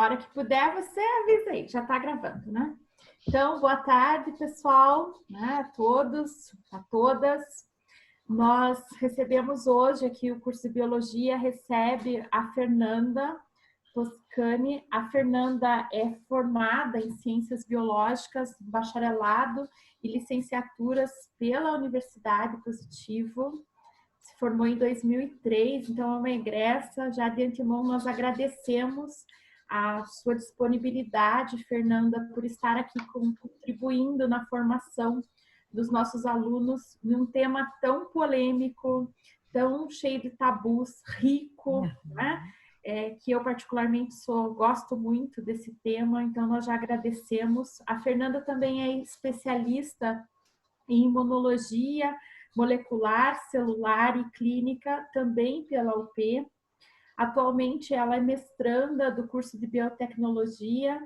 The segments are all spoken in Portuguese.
A hora que puder, você avisa aí, já está gravando, né? Então, boa tarde, pessoal, né, a todos, a todas. Nós recebemos hoje aqui o curso de Biologia, recebe a Fernanda Toscani. A Fernanda é formada em Ciências Biológicas, bacharelado e licenciaturas pela Universidade Positivo. Se formou em 2003, então é uma egressa. Já de antemão, nós agradecemos a sua disponibilidade, Fernanda, por estar aqui contribuindo na formação dos nossos alunos num tema tão polêmico, tão cheio de tabus, rico, né? Que eu particularmente gosto muito desse tema, então nós já agradecemos. A Fernanda também é especialista em imunologia molecular, celular e clínica, também pela UP. Atualmente ela é mestranda do curso de biotecnologia,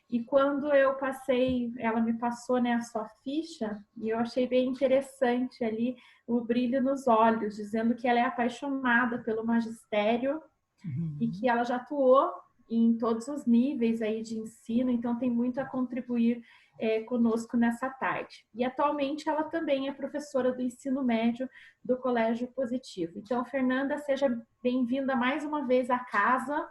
e quando eu passei, ela me passou, né, a sua ficha, e eu achei bem interessante ali o brilho nos olhos, dizendo que ela é apaixonada pelo magistério e que ela já atuou em todos os níveis aí de ensino, então tem muito a contribuir conosco nessa tarde. E atualmente ela também é professora do ensino médio do Colégio Positivo. Então, Fernanda, seja bem-vinda mais uma vez à casa,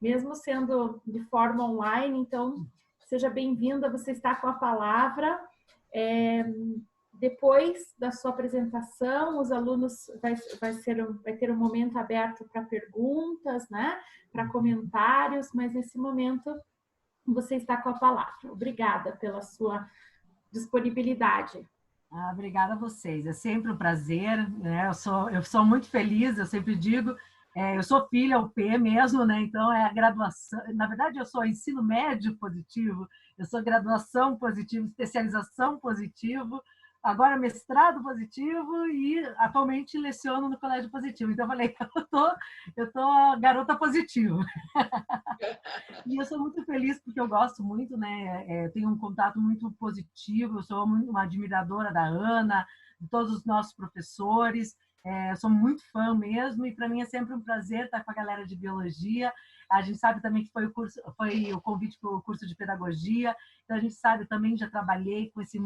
mesmo sendo de forma online, então seja bem-vinda, você está com a palavra. Depois da sua apresentação, os alunos vai ter um momento aberto para perguntas, né? Para comentários, mas nesse momento você está com a palavra. Obrigada pela sua disponibilidade. Obrigada a vocês. É sempre um prazer, né? Eu sou muito feliz, eu sempre digo, eu sou filha UP mesmo, né? Então é a graduação. Na verdade, eu sou ensino médio positivo, eu sou graduação positivo, especialização positivo, agora mestrado positivo e atualmente leciono no Colégio Positivo. Então eu falei, eu tô garota positiva. E eu sou muito feliz porque eu gosto muito, né? Tenho um contato muito positivo, eu sou muito uma admiradora da Ana, de todos os nossos professores, eu sou muito fã mesmo, e para mim é sempre um prazer estar com a galera de biologia. A gente sabe também que foi o convite para o curso de pedagogia, então a gente sabe também, já trabalhei com esse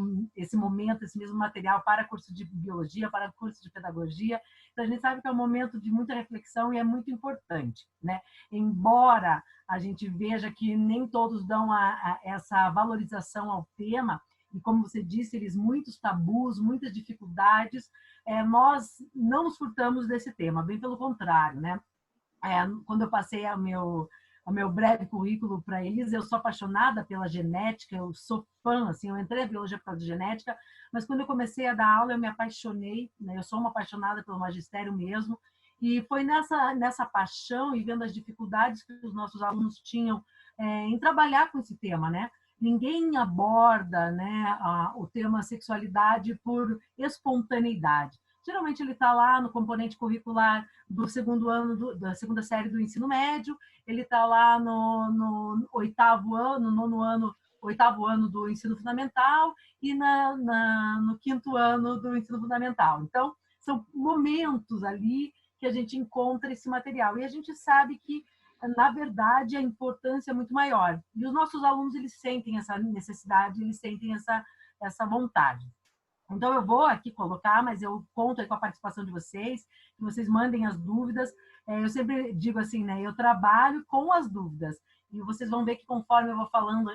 momento, esse mesmo material para curso de biologia, para curso de pedagogia, então a gente sabe que é um momento de muita reflexão e é muito importante, né? Embora a gente veja que nem todos dão essa valorização ao tema, e como você disse, eles muitos tabus, muitas dificuldades, nós não nos furtamos desse tema, bem pelo contrário, né? Quando eu passei o meu breve currículo para eles, eu sou apaixonada pela genética, eu sou fã, assim, eu entrei na biologia por causa de genética, mas quando eu comecei a dar aula, eu me apaixonei, né? Eu sou uma apaixonada pelo magistério mesmo, e foi nessa paixão e vendo as dificuldades que os nossos alunos tinham em trabalhar com esse tema, né? Ninguém aborda, né, o tema sexualidade por espontaneidade. Geralmente ele está lá no componente curricular do segundo ano, da segunda série do ensino médio, ele está lá no oitavo ano, nono ano, oitavo ano do ensino fundamental e no quinto ano do ensino fundamental. Então, são momentos ali que a gente encontra esse material. E a gente sabe que, na verdade, a importância é muito maior. E os nossos alunos, eles sentem essa necessidade, eles sentem essa vontade. Então, eu vou aqui colocar, mas eu conto aí com a participação de vocês, que vocês mandem as dúvidas. Eu sempre digo assim, né? Eu trabalho com as dúvidas. E vocês vão ver que conforme eu vou falando,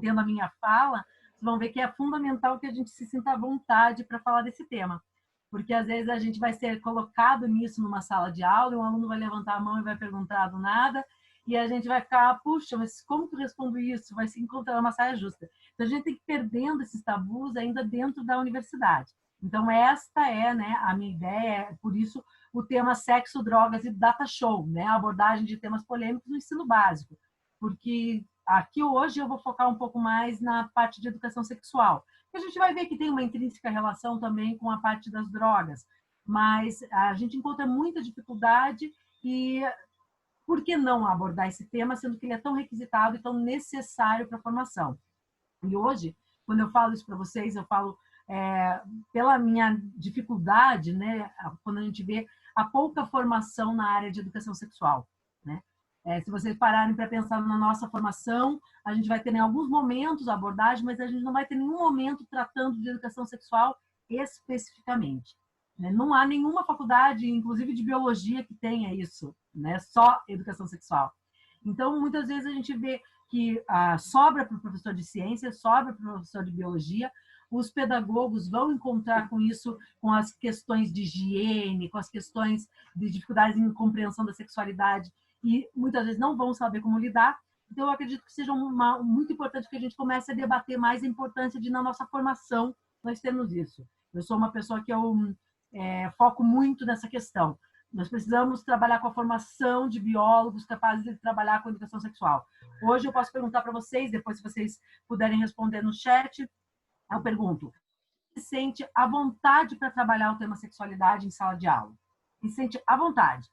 tendo a minha fala, vocês vão ver que é fundamental que a gente se sinta à vontade para falar desse tema. Porque às vezes a gente vai ser colocado nisso numa sala de aula e um aluno vai levantar a mão e vai perguntar do nada, e a gente vai ficar, puxa, mas como que eu respondo isso? Vai se encontrar uma saia justa. Então a gente tem que ir perdendo esses tabus ainda dentro da universidade. Então esta é, né, a minha ideia, por isso o tema sexo, drogas e data show, né, a abordagem de temas polêmicos no ensino básico. Porque aqui hoje eu vou focar um pouco mais na parte de educação sexual. A gente vai ver que tem uma intrínseca relação também com a parte das drogas, mas a gente encontra muita dificuldade e por que não abordar esse tema, sendo que ele é tão requisitado e tão necessário para a formação? E hoje, quando eu falo isso para vocês, eu falo pela minha dificuldade, né, quando a gente vê a pouca formação na área de educação sexual, né? Se vocês pararem para pensar na nossa formação, a gente vai ter em alguns momentos a abordagem, mas a gente não vai ter nenhum momento tratando de educação sexual especificamente. Né? Não há nenhuma faculdade, inclusive de biologia, que tenha isso, né? Só educação sexual. Então, muitas vezes a gente vê que sobra para o professor de ciências, sobra para o professor de biologia, os pedagogos vão encontrar com isso, com as questões de higiene, com as questões de dificuldades em compreensão da sexualidade, e muitas vezes não vão saber como lidar. Então, eu acredito que seja muito importante que a gente comece a debater mais a importância de, na nossa formação, nós termos isso. Eu sou uma pessoa que foco muito nessa questão. Nós precisamos trabalhar com a formação de biólogos capazes de trabalhar com a educação sexual. Hoje eu posso perguntar para vocês, depois se vocês puderem responder no chat, eu pergunto, se sente à vontade para trabalhar o tema sexualidade em sala de aula? Se sente à vontade?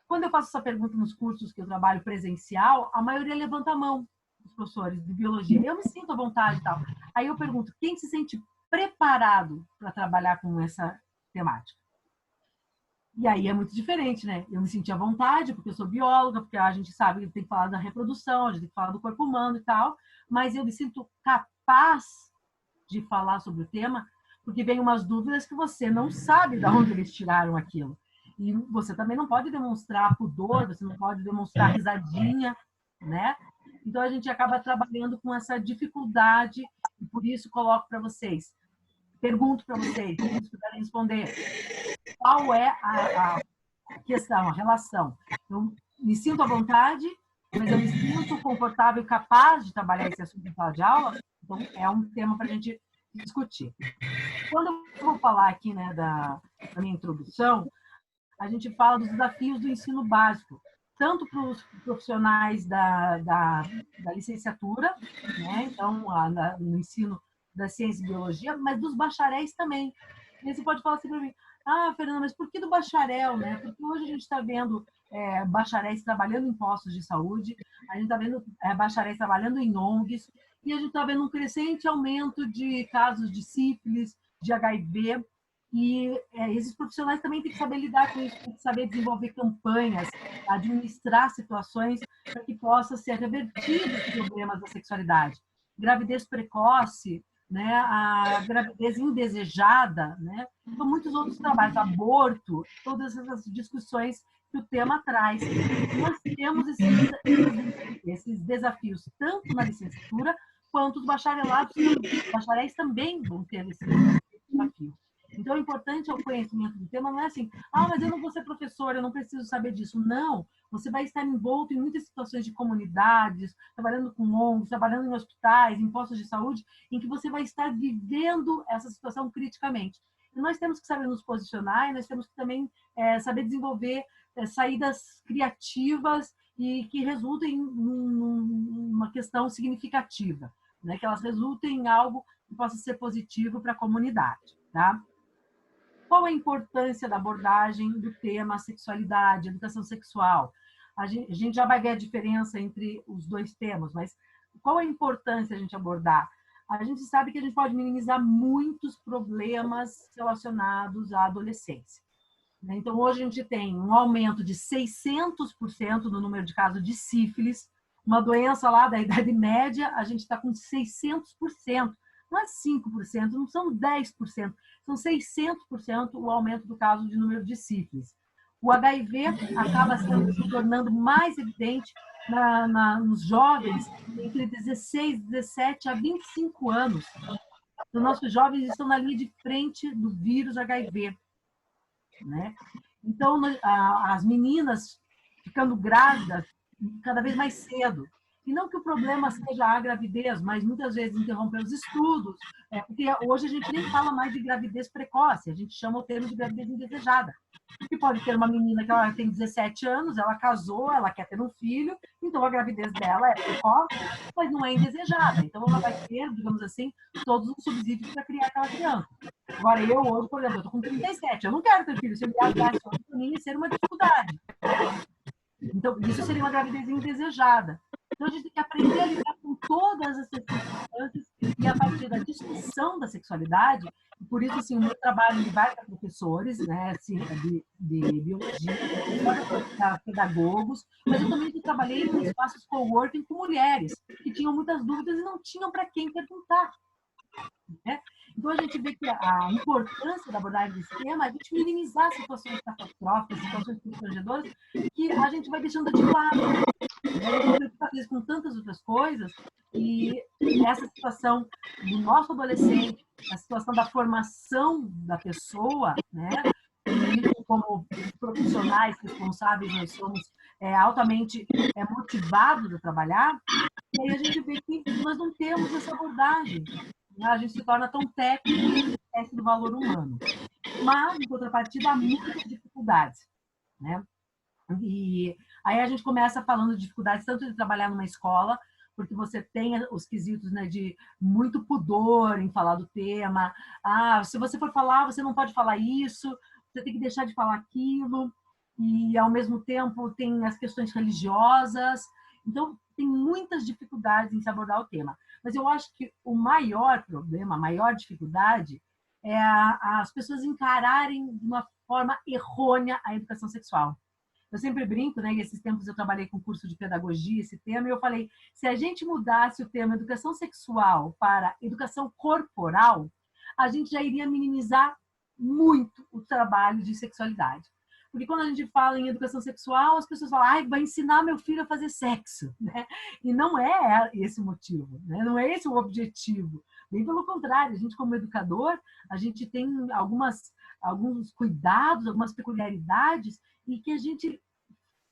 Quando eu faço essa pergunta nos cursos que eu trabalho presencial, a maioria levanta a mão, os professores de biologia. Eu me sinto à vontade e tal. Aí eu pergunto, quem se sente preparado para trabalhar com essa temática? E aí é muito diferente, né? Eu me senti à vontade, porque eu sou bióloga, porque a gente sabe que tem que falar da reprodução, a gente tem que falar do corpo humano e tal, mas eu me sinto capaz de falar sobre o tema, porque vem umas dúvidas que você não sabe de onde eles tiraram aquilo. E você também não pode demonstrar pudor, você não pode demonstrar risadinha, né? Então a gente acaba trabalhando com essa dificuldade, e por isso coloco para vocês, pergunto para vocês, se vocês puderem responder, qual é a questão, a relação? Eu me sinto à vontade, mas eu me sinto confortável e capaz de trabalhar esse assunto em sala de aula? Então, é um tema para a gente discutir. Quando eu vou falar aqui, né, da minha introdução, a gente fala dos desafios do ensino básico, tanto para os profissionais da licenciatura, né, então, no ensino da ciência e biologia, mas dos bacharéis também. E aí você pode falar assim para mim, Fernanda, mas por que do bacharel, né? Porque hoje a gente está vendo bacharéis trabalhando em postos de saúde, a gente está vendo bacharéis trabalhando em ONGs, e a gente está vendo um crescente aumento de casos de sífilis, de HIV, e esses profissionais também têm que saber lidar com isso, têm que saber desenvolver campanhas, administrar situações para que possa ser revertido os problemas da sexualidade. Gravidez precoce, né, a gravidez indesejada, né, então muitos outros trabalhos, aborto, todas essas discussões que o tema traz. Nós temos esses desafios tanto na licenciatura quanto os bacharéis também vão ter esse desafio. Então, o importante é o conhecimento do tema, não é assim, mas eu não vou ser professora, eu não preciso saber disso. Não, você vai estar envolto em muitas situações de comunidades, trabalhando com ONGs, trabalhando em hospitais, em postos de saúde, em que você vai estar vivendo essa situação criticamente. E nós temos que saber nos posicionar, e nós temos que também saber desenvolver saídas criativas e que resultem numa questão significativa, né? Que elas resultem em algo que possa ser positivo para a comunidade, tá? Qual a importância da abordagem do tema sexualidade, educação sexual? A gente já vai ver a diferença entre os dois temas, mas qual a importância a gente abordar? A gente sabe que a gente pode minimizar muitos problemas relacionados à adolescência. Então, hoje a gente tem um aumento de 600% no número de casos de sífilis, uma doença lá da Idade Média, a gente está com 600%. Não é 5%, não são 10%, são 600% o aumento do caso de número de sífilis. O HIV acaba se tornando mais evidente nos jovens entre 16, 17 a 25 anos. Os nossos jovens estão na linha de frente do vírus HIV. Né? Então, as meninas ficando grávidas cada vez mais cedo. E não que o problema seja a gravidez, mas muitas vezes interromper os estudos, porque hoje a gente nem fala mais de gravidez precoce, a gente chama o termo de gravidez indesejada. Porque pode ter uma menina que ela tem 17 anos, ela casou, ela quer ter um filho, então a gravidez dela é precoce, mas não é indesejada. Então ela vai ter, digamos assim, todos os subsídios para criar aquela criança. Agora, eu hoje, por exemplo, eu estou com 37, eu não quero ter filho, se eu engravidar para mim, ser uma dificuldade. Então, isso seria uma gravidez indesejada. Então, a gente tem que aprender a lidar com todas essas circunstâncias e a partir da discussão da sexualidade, e por isso, assim, o meu trabalho ele vai para professores, né, assim, de biologia, para pedagogos, mas eu também trabalhei em espaços coworking com mulheres que tinham muitas dúvidas e não tinham para quem perguntar, né? Então, a gente vê que a importância da abordagem desse tema é a gente minimizar situações catastróficas, situações constrangedoras, que a gente vai deixando de lado. A gente se preocupa com tantas outras coisas, e essa situação do nosso adolescente, a situação da formação da pessoa, né? E isso, como profissionais responsáveis, nós somos altamente motivados a trabalhar, e aí a gente vê que nós não temos essa abordagem. A gente se torna tão técnico e esquece do valor humano. Mas, em contrapartida, há muitas dificuldades, né? E aí a gente começa falando de dificuldades tanto de trabalhar numa escola, porque você tem os quesitos, né, de muito pudor em falar do tema. Ah, se você for falar, você não pode falar isso, você tem que deixar de falar aquilo. E, ao mesmo tempo, tem as questões religiosas. Então, tem muitas dificuldades em se abordar o tema. Mas eu acho que o maior problema, a maior dificuldade é as pessoas encararem de uma forma errônea a educação sexual. Eu sempre brinco, né? E esses tempos eu trabalhei com curso de pedagogia, esse tema, e eu falei, se a gente mudasse o tema educação sexual para educação corporal, a gente já iria minimizar muito o trabalho de sexualidade. Porque quando a gente fala em educação sexual, as pessoas falam, ah, vai ensinar meu filho a fazer sexo, né? E não é esse o motivo, né? Não é esse o objetivo. Bem pelo contrário, a gente como educador, a gente tem alguns cuidados, algumas peculiaridades, e que a gente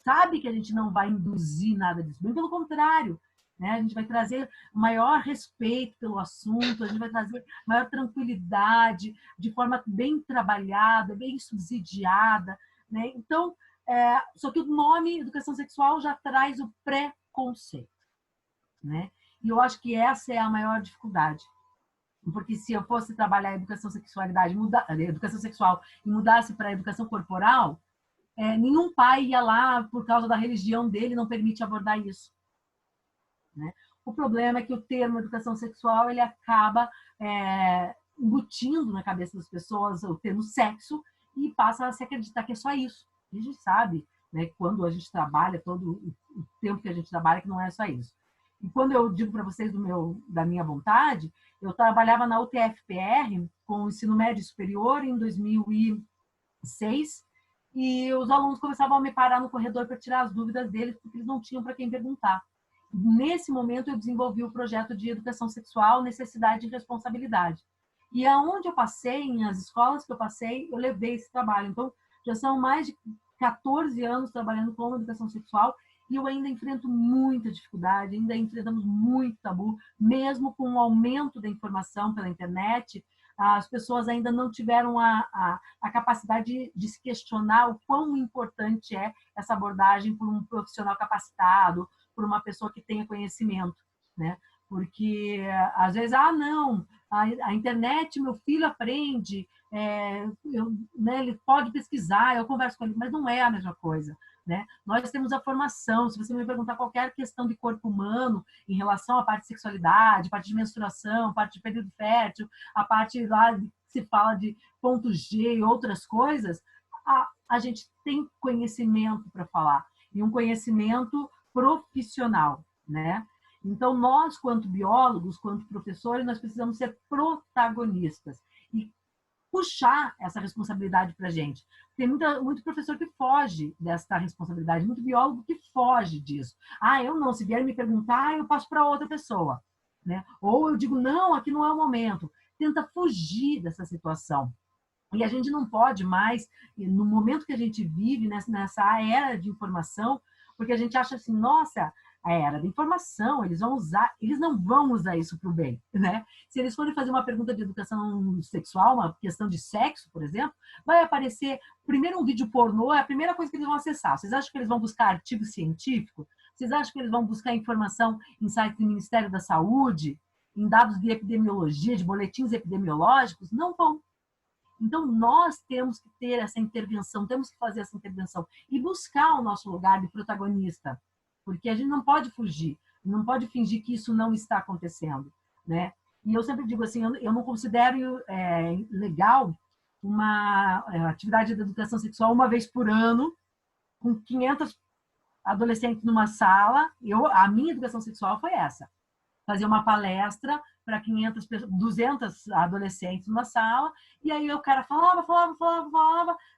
sabe que a gente não vai induzir nada disso. Bem pelo contrário, né? A gente vai trazer maior respeito pelo assunto, a gente vai trazer maior tranquilidade, de forma bem trabalhada, bem subsidiada, né? Então, só que o nome educação sexual já traz o preconceito, né? E eu acho que essa é a maior dificuldade. Porque se eu fosse trabalhar a educação educação sexual e mudasse para a educação corporal, nenhum pai ia lá por causa da religião dele, não permite abordar isso, né? O problema é que o termo educação sexual ele acaba embutindo na cabeça das pessoas o termo sexo e passa a se acreditar que é só isso. A gente sabe, né, quando a gente trabalha, todo o tempo que a gente trabalha, que não é só isso. E quando eu digo para vocês da minha vontade, eu trabalhava na UTF-PR com o ensino médio superior em 2006, e os alunos começavam a me parar no corredor para tirar as dúvidas deles, porque eles não tinham para quem perguntar. Nesse momento, eu desenvolvi o projeto de educação sexual, necessidade e responsabilidade. E aonde eu passei, nas escolas que eu passei, eu levei esse trabalho. Então, já são mais de 14 anos trabalhando com educação sexual, e eu ainda enfrento muita dificuldade, ainda enfrentamos muito tabu, mesmo com o aumento da informação pela internet, as pessoas ainda não tiveram a capacidade de se questionar o quão importante é essa abordagem por um profissional capacitado, por uma pessoa que tenha conhecimento, né? Porque, às vezes, não, a internet, meu filho aprende, né, ele pode pesquisar, eu converso com ele, mas não é a mesma coisa, né? Nós temos a formação. Se você me perguntar qualquer questão de corpo humano em relação à parte de sexualidade, parte de menstruação, parte de período fértil, a parte lá que se fala de ponto G e outras coisas, a gente tem conhecimento para falar, e um conhecimento profissional, né? Então, nós, quanto biólogos, quanto professores, nós precisamos ser protagonistas e puxar essa responsabilidade para a gente. Tem muito professor que foge dessa responsabilidade, muito biólogo que foge disso. Eu não, se vier me perguntar, eu passo para outra pessoa, né? Ou eu digo, não, aqui não é o momento. Tenta fugir dessa situação. E a gente não pode mais, no momento que a gente vive, nessa era de informação, porque a gente acha assim, nossa, a era da informação, eles não vão usar isso para o bem, né? Se eles forem fazer uma pergunta de educação sexual, uma questão de sexo, por exemplo, vai aparecer primeiro um vídeo pornô, é a primeira coisa que eles vão acessar. Vocês acham que eles vão buscar artigo científico? Vocês acham que eles vão buscar informação em sites do Ministério da Saúde, em dados de epidemiologia, de boletins epidemiológicos? Não vão. Então, nós temos que ter essa intervenção, temos que fazer essa intervenção e buscar o nosso lugar de protagonista, porque a gente não pode fugir. não pode fingir que isso não está acontecendo, né? E eu sempre digo assim, eu não considero legal uma atividade de educação sexual uma vez por ano, com 500 adolescentes numa sala. A minha educação sexual foi essa. Fazer uma palestra para 500, 200 adolescentes numa sala, e aí o cara falava,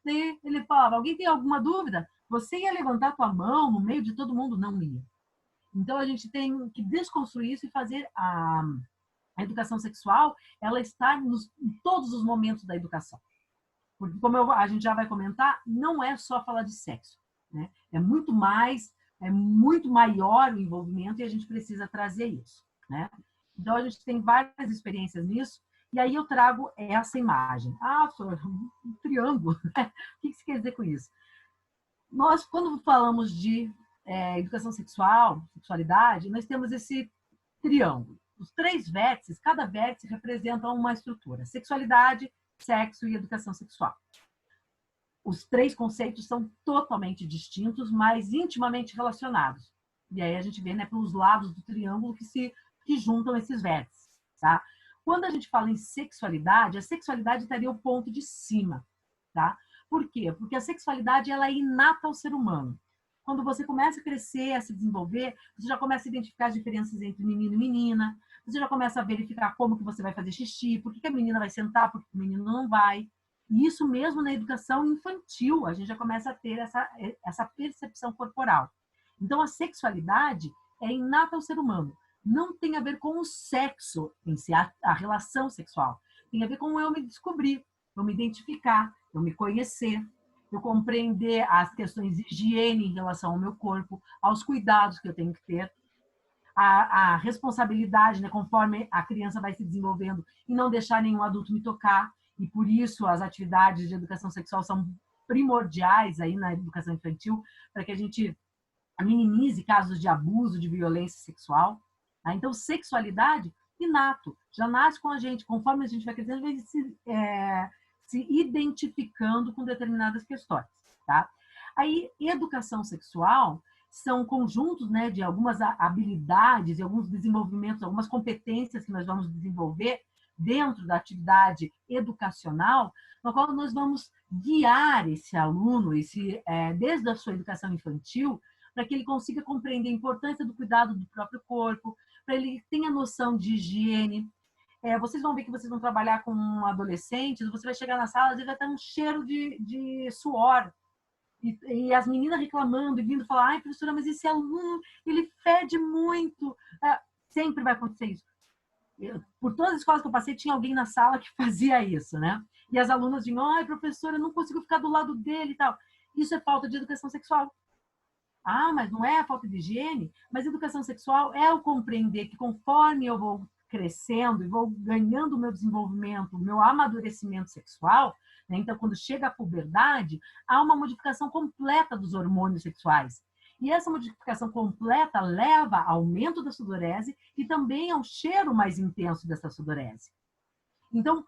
daí ele falava, alguém tem alguma dúvida? Você ia levantar a tua mão no meio de todo mundo? Não ia. Então, a gente tem que desconstruir isso e fazer a educação sexual, ela estar em todos os momentos da educação. Porque, como a gente já vai comentar, não é só falar de sexo, né? É muito mais, é muito maior o envolvimento e a gente precisa trazer isso, né? Então, a gente tem várias experiências nisso, e aí eu trago essa imagem. Ah, um triângulo. O que você quer dizer com isso? Nós, quando falamos de educação sexual, sexualidade, nós temos esse triângulo. Os 3 vértices, cada vértice representa uma estrutura: sexualidade, sexo e educação sexual. Os 3 conceitos são totalmente distintos, mas intimamente relacionados. E aí a gente vê, né, pelos lados do triângulo que juntam esses vértices, tá? Quando a gente fala em sexualidade, a sexualidade estaria o ponto de cima, tá? Por quê? Porque a sexualidade ela é inata ao ser humano. Quando você começa a crescer, a se desenvolver, você já começa a identificar as diferenças entre menino e menina, você já começa a verificar como que você vai fazer xixi, por que a menina vai sentar, por que o menino não vai. E isso mesmo na educação infantil, a gente já começa a ter essa percepção corporal. Então, a sexualidade é inata ao ser humano. Não tem a ver com o sexo em si, a relação sexual. Tem a ver com eu me descobrir, eu me identificar, eu me conhecer, eu compreender as questões de higiene em relação ao meu corpo, aos cuidados que eu tenho que ter, a responsabilidade, né, conforme a criança vai se desenvolvendo, e não deixar nenhum adulto me tocar. E por isso as atividades de educação sexual são primordiais aí na educação infantil, para que a gente minimize casos de abuso, de violência sexual. Tá? Então, sexualidade, inato, já nasce com a gente, conforme a gente vai crescendo, vai se identificando com determinadas questões. Tá? Aí, educação sexual são conjuntos, né, de algumas habilidades, e alguns desenvolvimentos, algumas competências que nós vamos desenvolver dentro da atividade educacional, no qual nós vamos guiar esse aluno, desde a sua educação infantil, para que ele consiga compreender a importância do cuidado do próprio corpo, para ele tenha noção de higiene. Vocês vão ver que vocês vão trabalhar com adolescentes, você vai chegar na sala e vai ter um cheiro de suor. E as meninas reclamando e vindo falar, ai, professora, mas esse aluno, ele fede muito. Sempre vai acontecer isso. Por todas as escolas que eu passei, tinha alguém na sala que fazia isso, né? E as alunas diziam, ai, professora, eu não consigo ficar do lado dele e tal. Isso é falta de educação sexual. Ah, mas não é a falta de higiene? Mas educação sexual é o compreender que conforme eu vou crescendo e vou ganhando o meu desenvolvimento, o meu amadurecimento sexual, né? Então, quando chega a puberdade, há uma modificação completa dos hormônios sexuais. E essa modificação completa leva ao aumento da sudorese e também ao cheiro mais intenso dessa sudorese. Então,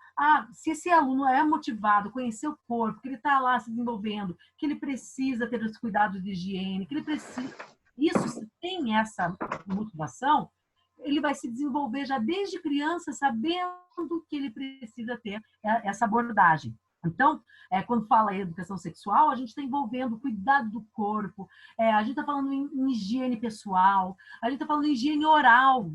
se esse aluno é motivado, conhecer o corpo, que ele está lá se desenvolvendo, que ele precisa ter os cuidados de higiene, que ele precisa... Isso, se tem essa motivação, ele vai se desenvolver já desde criança, sabendo que ele precisa ter essa abordagem. Então, quando fala em educação sexual, a gente está envolvendo o cuidado do corpo, a gente está falando em higiene pessoal, a gente está falando em higiene oral,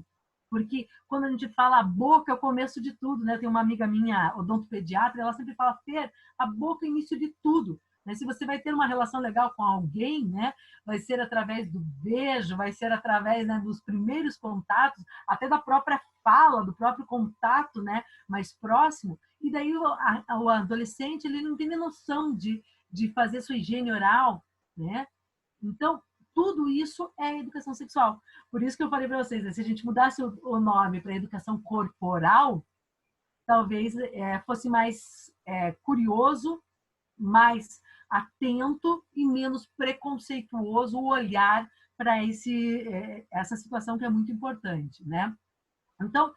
porque quando a gente fala a boca é o começo de tudo, né? Tem uma amiga minha, odontopediatra, ela sempre fala, Fer, a boca é o início de tudo. Né? Se você vai ter uma relação legal com alguém, né? Vai ser através do beijo, vai ser através, né, dos primeiros contatos, até da própria fala, do próprio contato, né, mais próximo. E daí o adolescente ele não tem nem noção de fazer sua higiene oral, né? Então, tudo isso é educação sexual. Por isso que eu falei para vocês, né, se a gente mudasse o nome para educação corporal, talvez fosse mais curioso, mais atento e menos preconceituoso o olhar para essa situação que é muito importante, né? Então,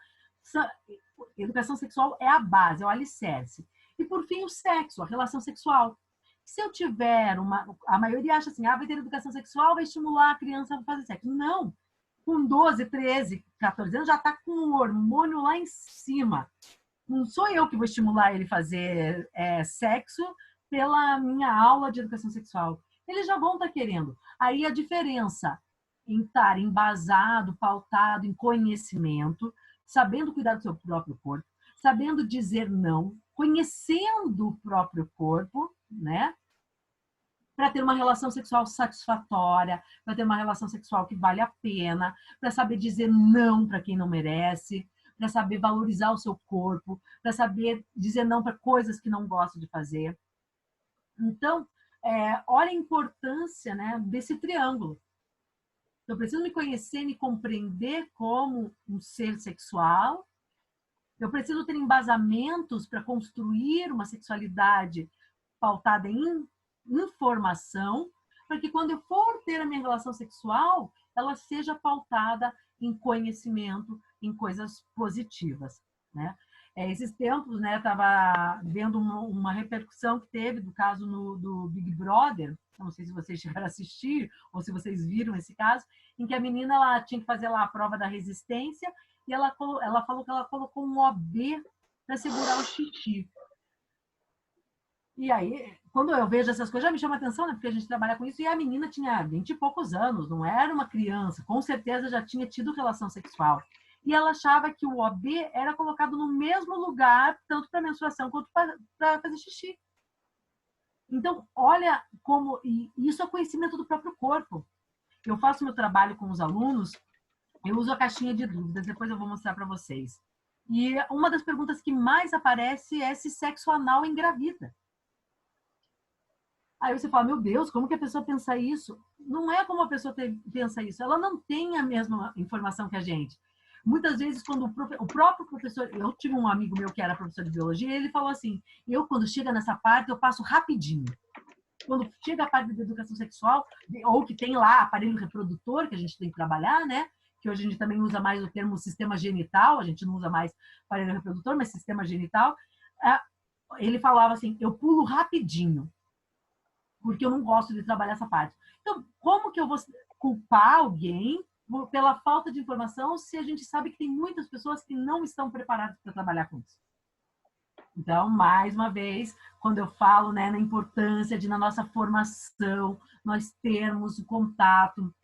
educação sexual é a base, é o alicerce. E, por fim, o sexo, a relação sexual. Se eu tiver a maioria acha assim, vai ter educação sexual, vai estimular a criança a fazer sexo. Não! com 12, 13, 14 anos, já está com o hormônio lá em cima. Não sou eu que vou estimular ele a fazer sexo pela minha aula de educação sexual. Eles já vão estar querendo. Aí a diferença em estar embasado, pautado em conhecimento, sabendo cuidar do seu próprio corpo, sabendo dizer não, conhecendo o próprio corpo, né? Para ter uma relação sexual satisfatória, para ter uma relação sexual que vale a pena, para saber dizer não para quem não merece, para saber valorizar o seu corpo, para saber dizer não para coisas que não gosta de fazer. Então, olha a importância, né, desse triângulo. Eu preciso me conhecer, me compreender como um ser sexual. Eu preciso ter embasamentos para construir uma sexualidade pautada em informação, para que quando eu for ter a minha relação sexual, ela seja pautada em conhecimento, em coisas positivas, né? Esses tempos, né, estava vendo uma repercussão que teve do caso do Big Brother, não sei se vocês chegaram a assistir ou se vocês viram esse caso, em que a menina ela tinha que fazer lá a prova da resistência e ela falou que ela colocou um OB para segurar o xixi. E aí, quando eu vejo essas coisas, já me chama a atenção, né? Porque a gente trabalha com isso. E a menina tinha 20 e poucos anos, não era uma criança. Com certeza já tinha tido relação sexual. E ela achava que o OB era colocado no mesmo lugar, tanto para menstruação quanto para fazer xixi. Então, olha como... E isso é conhecimento do próprio corpo. Eu faço meu trabalho com os alunos, eu uso a caixinha de dúvidas, depois eu vou mostrar para vocês. E uma das perguntas que mais aparece é se sexo anal engravida. Aí você fala, meu Deus, como que a pessoa pensa isso? Não é como a pessoa pensa isso. Ela não tem a mesma informação que a gente. Muitas vezes, quando o próprio professor... Eu tive um amigo meu que era professor de biologia, e ele falou assim, quando chega nessa parte, eu passo rapidinho. Quando chega a parte da educação sexual, ou que tem lá aparelho reprodutor, que a gente tem que trabalhar, né? Que hoje a gente também usa mais o termo sistema genital, a gente não usa mais aparelho reprodutor, mas sistema genital. Ele falava assim, eu pulo rapidinho, porque eu não gosto de trabalhar essa parte. Então, como que eu vou culpar alguém pela falta de informação se a gente sabe que tem muitas pessoas que não estão preparadas para trabalhar com isso? Então, mais uma vez, quando eu falo, né, na importância de, na nossa formação, nós termos o contato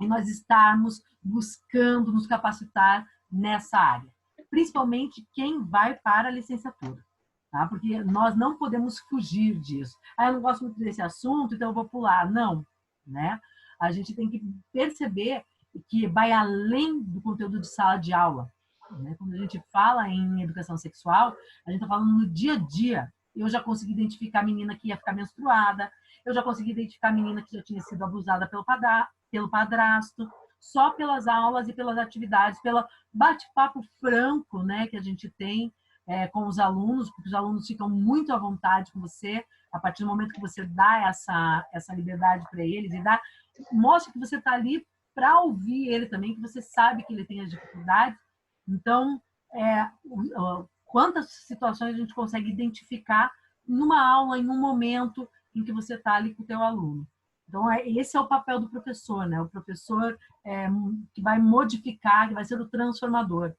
e nós estarmos buscando nos capacitar nessa área. Principalmente quem vai para a licenciatura. Tá? Porque nós não podemos fugir disso. Eu não gosto muito desse assunto, então eu vou pular. Não, né? A gente tem que perceber que vai além do conteúdo de sala de aula. Né? Quando a gente fala em educação sexual, a gente está falando no dia a dia. Eu já consegui identificar a menina que ia ficar menstruada, eu já consegui identificar a menina que já tinha sido abusada pelo padrasto, só pelas aulas e pelas atividades, pelo bate-papo franco, né, que a gente tem com os alunos, porque os alunos ficam muito à vontade com você, a partir do momento que você dá essa liberdade para eles e mostra que você está ali para ouvir ele também, que você sabe que ele tem as dificuldades. Então, quantas situações a gente consegue identificar numa aula, em um momento em que você está ali com o teu aluno. Então, esse é o papel do professor, né? O professor que vai modificar, que vai ser o transformador.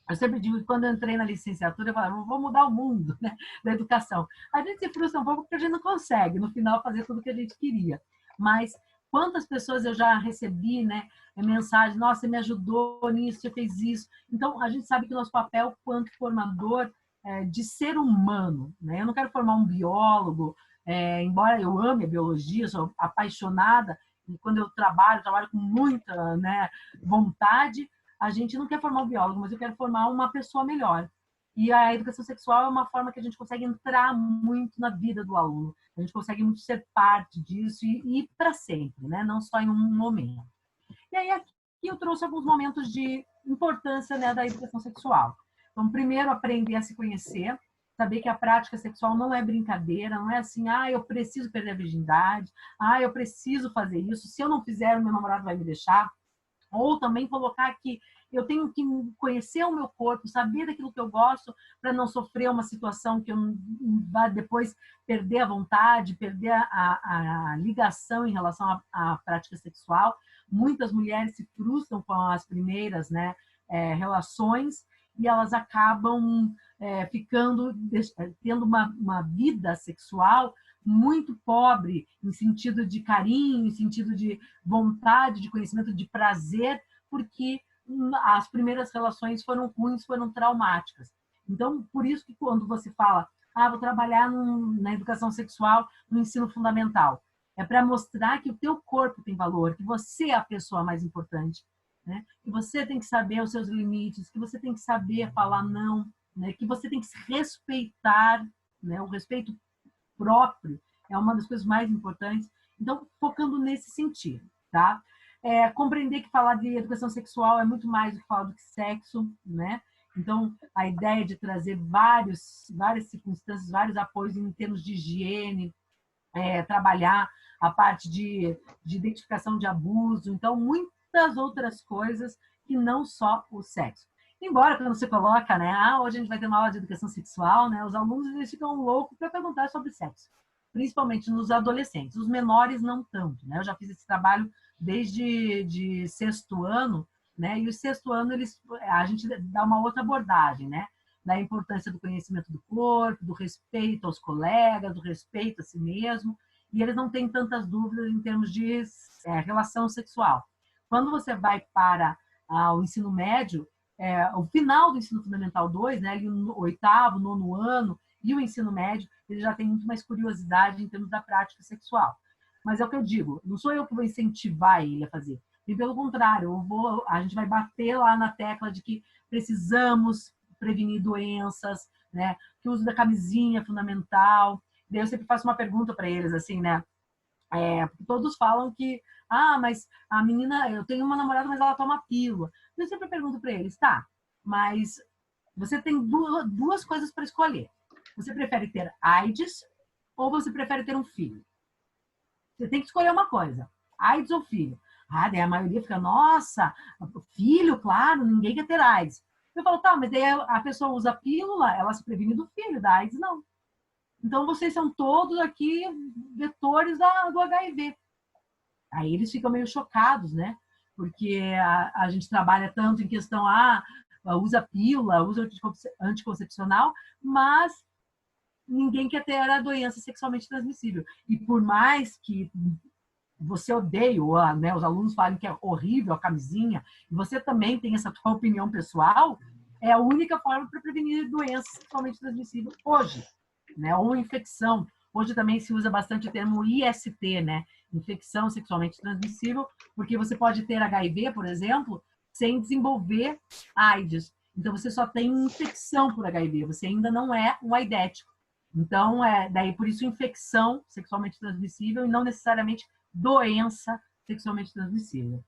Eu sempre digo que quando eu entrei na licenciatura, eu falava, vou mudar o mundo, né, da educação. A gente se frustra um pouco porque a gente não consegue, no final, fazer tudo o que a gente queria. Mas quantas pessoas eu já recebi, né, mensagem, nossa, você me ajudou nisso, você fez isso. Então, a gente sabe que o nosso papel, quanto formador de ser humano, né? Eu não quero formar um biólogo, embora eu ame a biologia, sou apaixonada, e quando eu trabalho com muita, né, vontade. A gente não quer formar um biólogo, mas eu quero formar uma pessoa melhor. E a educação sexual é uma forma que a gente consegue entrar muito na vida do aluno. A gente consegue muito ser parte disso e ir para sempre, né? Não só em um momento. E aí aqui eu trouxe alguns momentos de importância, né, da educação sexual. Então, primeiro, aprender a se conhecer, saber que a prática sexual não é brincadeira, não é assim, eu preciso perder a virgindade, eu preciso fazer isso, se eu não fizer, o meu namorado vai me deixar. Ou também colocar que eu tenho que conhecer o meu corpo, saber daquilo que eu gosto, para não sofrer uma situação que eu vá depois perder a vontade, perder a ligação em relação à prática sexual. muitas mulheres se frustram com as primeiras, né, relações, e elas acabam tendo uma vida sexual muito pobre, em sentido de carinho, em sentido de vontade, de conhecimento, de prazer, porque as primeiras relações foram ruins, foram traumáticas. Então, por isso que quando você fala, vou trabalhar na educação sexual, no ensino fundamental, é para mostrar que o teu corpo tem valor, que você é a pessoa mais importante, né? Que você tem que saber os seus limites, que você tem que saber falar não, né? Que você tem que se respeitar, né? O respeito próprio é uma das coisas mais importantes. Então, focando nesse sentido, tá? Compreender que falar de educação sexual é muito mais do que falar do que sexo, né? Então, a ideia de trazer várias circunstâncias, vários apoios em termos de higiene, trabalhar a parte de identificação de abuso, então, muitas outras coisas que não só o sexo. Embora, quando você coloca, né, hoje a gente vai ter uma aula de educação sexual, né, os alunos eles ficam loucos para perguntar sobre sexo, principalmente nos adolescentes. Os menores não tanto, né? Eu já fiz esse trabalho desde de sexto ano, né? E o sexto ano a gente dá uma outra abordagem, né? Da importância do conhecimento do corpo, do respeito aos colegas, do respeito a si mesmo, e eles não têm tantas dúvidas em termos de relação sexual. Quando você vai para o ensino médio, o final do ensino fundamental 2, né, ali no oitavo, nono ano, e o ensino médio, ele já tem muito mais curiosidade em termos da prática sexual. Mas é o que eu digo, não sou eu que vou incentivar ele a fazer. E pelo contrário, a gente vai bater lá na tecla de que precisamos prevenir doenças, né? Que o uso da camisinha é fundamental. Daí eu sempre faço uma pergunta para eles, assim, né? Todos falam que, mas a menina, eu tenho uma namorada, mas ela toma pílula. Eu sempre pergunto para eles, tá, mas você tem duas coisas para escolher. Você prefere ter AIDS ou você prefere ter um filho? Você tem que escolher uma coisa, AIDS ou filho. Daí a maioria fica, nossa, filho, claro, ninguém quer ter AIDS. Eu falo, tá, mas daí a pessoa usa a pílula, ela se previne do filho, da AIDS não. Então vocês são todos aqui vetores do HIV. Aí eles ficam meio chocados, né? Porque a gente trabalha tanto em questão, usa pílula, usa anticoncepcional, mas ninguém quer ter a doença sexualmente transmissível. E por mais que você odeie, né, os alunos falem que é horrível a camisinha, e você também tem essa tua opinião pessoal, é a única forma para prevenir doenças sexualmente transmissíveis hoje, né? Ou infecção. Hoje também se usa bastante o termo IST, né? Infecção sexualmente transmissível, porque você pode ter HIV, por exemplo, sem desenvolver AIDS. Então, você só tem infecção por HIV, você ainda não é um aidético. Então, daí por isso infecção sexualmente transmissível e não necessariamente doença sexualmente transmissível.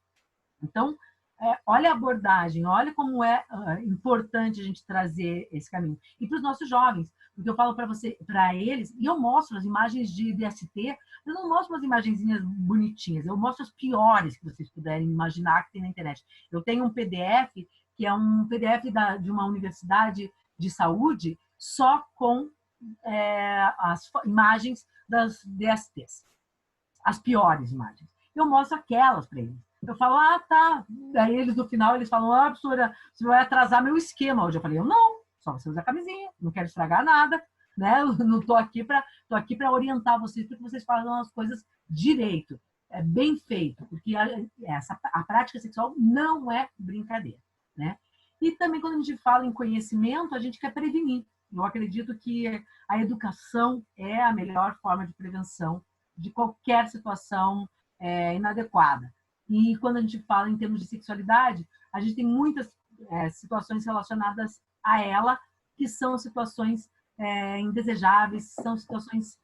Então, olha a abordagem, olha como é importante a gente trazer esse caminho. E para os nossos jovens, porque eu falo para eles, e eu mostro as imagens de DST, eu não mostro umas imagenzinhas bonitinhas, eu mostro as piores que vocês puderem imaginar que tem na internet. Eu tenho um PDF, que é um PDF de uma universidade de saúde, só com as imagens das DSTs. As piores imagens. Eu mostro aquelas para eles. Eu falo, tá. Daí eles, no final, eles falam, professora, você vai atrasar meu esquema hoje. Eu falei, não, só você usa camisinha, não quero estragar nada, né? Eu não tô aqui para orientar vocês, para que vocês façam as coisas direito. É bem feito, porque a prática sexual não é brincadeira, né? E também, quando a gente fala em conhecimento, a gente quer prevenir. Eu acredito que a educação é a melhor forma de prevenção de qualquer situação inadequada. E quando a gente fala em termos de sexualidade, a gente tem muitas situações relacionadas a ela, que são situações indesejáveis, são situações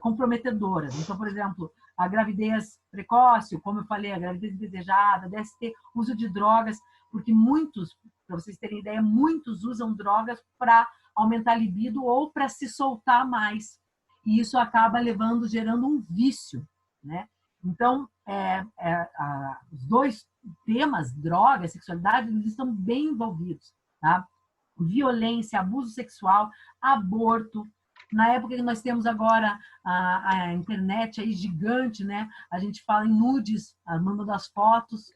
comprometedoras. Então, por exemplo, a gravidez precoce, como eu falei, a gravidez indesejada, DST, uso de drogas, porque muitos, para vocês terem ideia, muitos usam drogas para aumentar a libido ou para se soltar mais. E isso acaba gerando um vício, né? Então, os dois temas, droga e sexualidade, eles estão bem envolvidos, tá? Violência, abuso sexual, aborto, Na época que nós temos agora a internet aí gigante, né? A gente fala em nudes, mandando as fotos,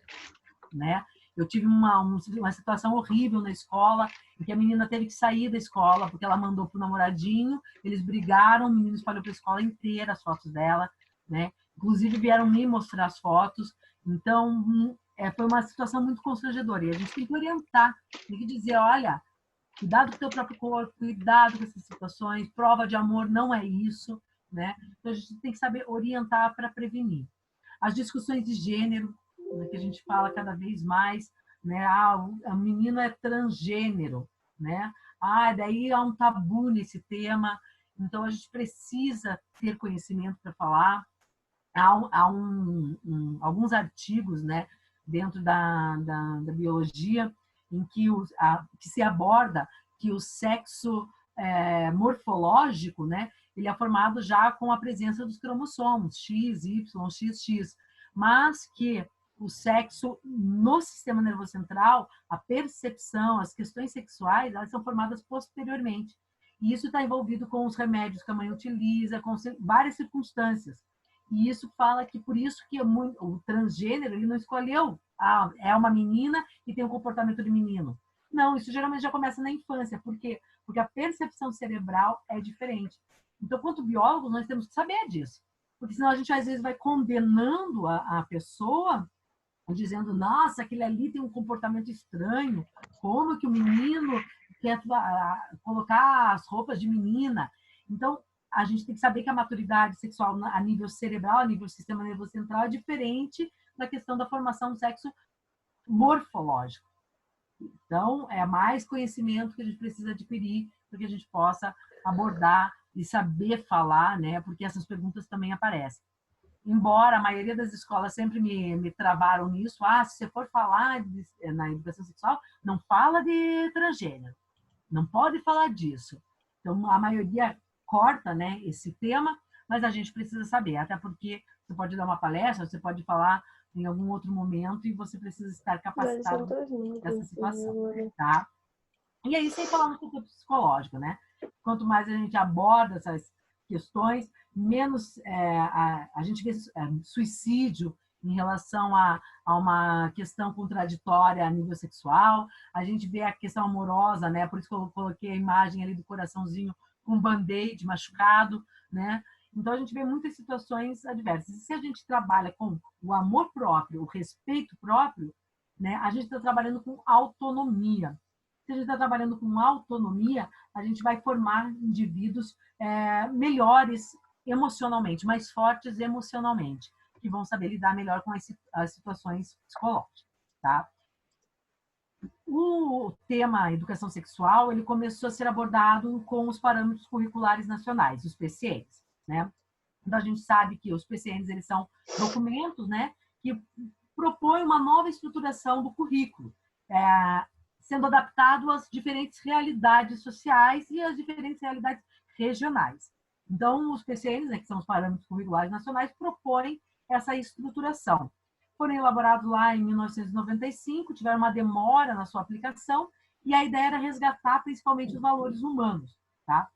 né? Eu tive uma situação horrível na escola, em que a menina teve que sair da escola porque ela mandou pro namoradinho, eles brigaram, o menino espalhou para a escola inteira as fotos dela, né? Inclusive vieram me mostrar as fotos. Então, foi uma situação muito constrangedora. E a gente tem que orientar, tem que dizer, olha, cuidado com o teu próprio corpo, cuidado com essas situações, prova de amor não é isso, né? Então, a gente tem que saber orientar para prevenir. As discussões de gênero, né, que a gente fala cada vez mais, né? O menino é transgênero, né? Daí há um tabu nesse tema, então a gente precisa ter conhecimento para falar. Há alguns artigos, né, dentro da biologia em que se aborda que o sexo morfológico, né, ele é formado já com a presença dos cromossomos X, Y, XX, mas que o sexo no sistema nervoso central, a percepção, as questões sexuais, elas são formadas posteriormente. E isso está envolvido com os remédios que a mãe utiliza, com várias circunstâncias. E isso fala que por isso que o transgênero ele não escolheu, é uma menina e tem um comportamento de menino. Não, isso geralmente já começa na infância. Por quê? Porque a percepção cerebral é diferente. Então, quanto biólogos, nós temos que saber disso. Porque senão a gente às vezes vai condenando a pessoa, dizendo, nossa, aquele ali tem um comportamento estranho, como que o menino quer colocar as roupas de menina. Então, a gente tem que saber que a maturidade sexual a nível cerebral, a nível do sistema nervoso central, é diferente da questão da formação do sexo morfológico. Então, é mais conhecimento que a gente precisa adquirir para que a gente possa abordar e saber falar, né? Porque essas perguntas também aparecem. Embora a maioria das escolas sempre me travaram nisso, se você for falar na educação sexual, não fala de transgênero, não pode falar disso. Então, a maioria corta, né, esse tema, mas a gente precisa saber, até porque você pode dar uma palestra, você pode falar em algum outro momento e você precisa estar capacitado nessa situação, tá? E aí, sem falar no setor psicológico, né? Quanto mais a gente aborda essas questões, menos a gente vê suicídio em relação a uma questão contraditória a nível sexual, a gente vê a questão amorosa, né? Por isso que eu coloquei a imagem ali do coraçãozinho com band-aid machucado, né? Então a gente vê muitas situações adversas. E se a gente trabalha com o amor próprio, o respeito próprio, né? A gente está trabalhando com autonomia. Se a gente está trabalhando com autonomia, a gente vai formar indivíduos melhores emocionalmente, mais fortes emocionalmente, que vão saber lidar melhor com as situações psicológicas, tá? O tema educação sexual, ele começou a ser abordado com os parâmetros curriculares nacionais, os PCNs, né? Então, a gente sabe que os PCNs, eles são documentos, né, que propõem uma nova estruturação do currículo, sendo adaptado às diferentes realidades sociais e às diferentes realidades regionais. Então, os PCNs, né, que são os parâmetros curriculares nacionais, propõem essa estruturação. Foram elaborados lá em 1995, tiveram uma demora na sua aplicação, e a ideia era resgatar principalmente os valores humanos. Tá?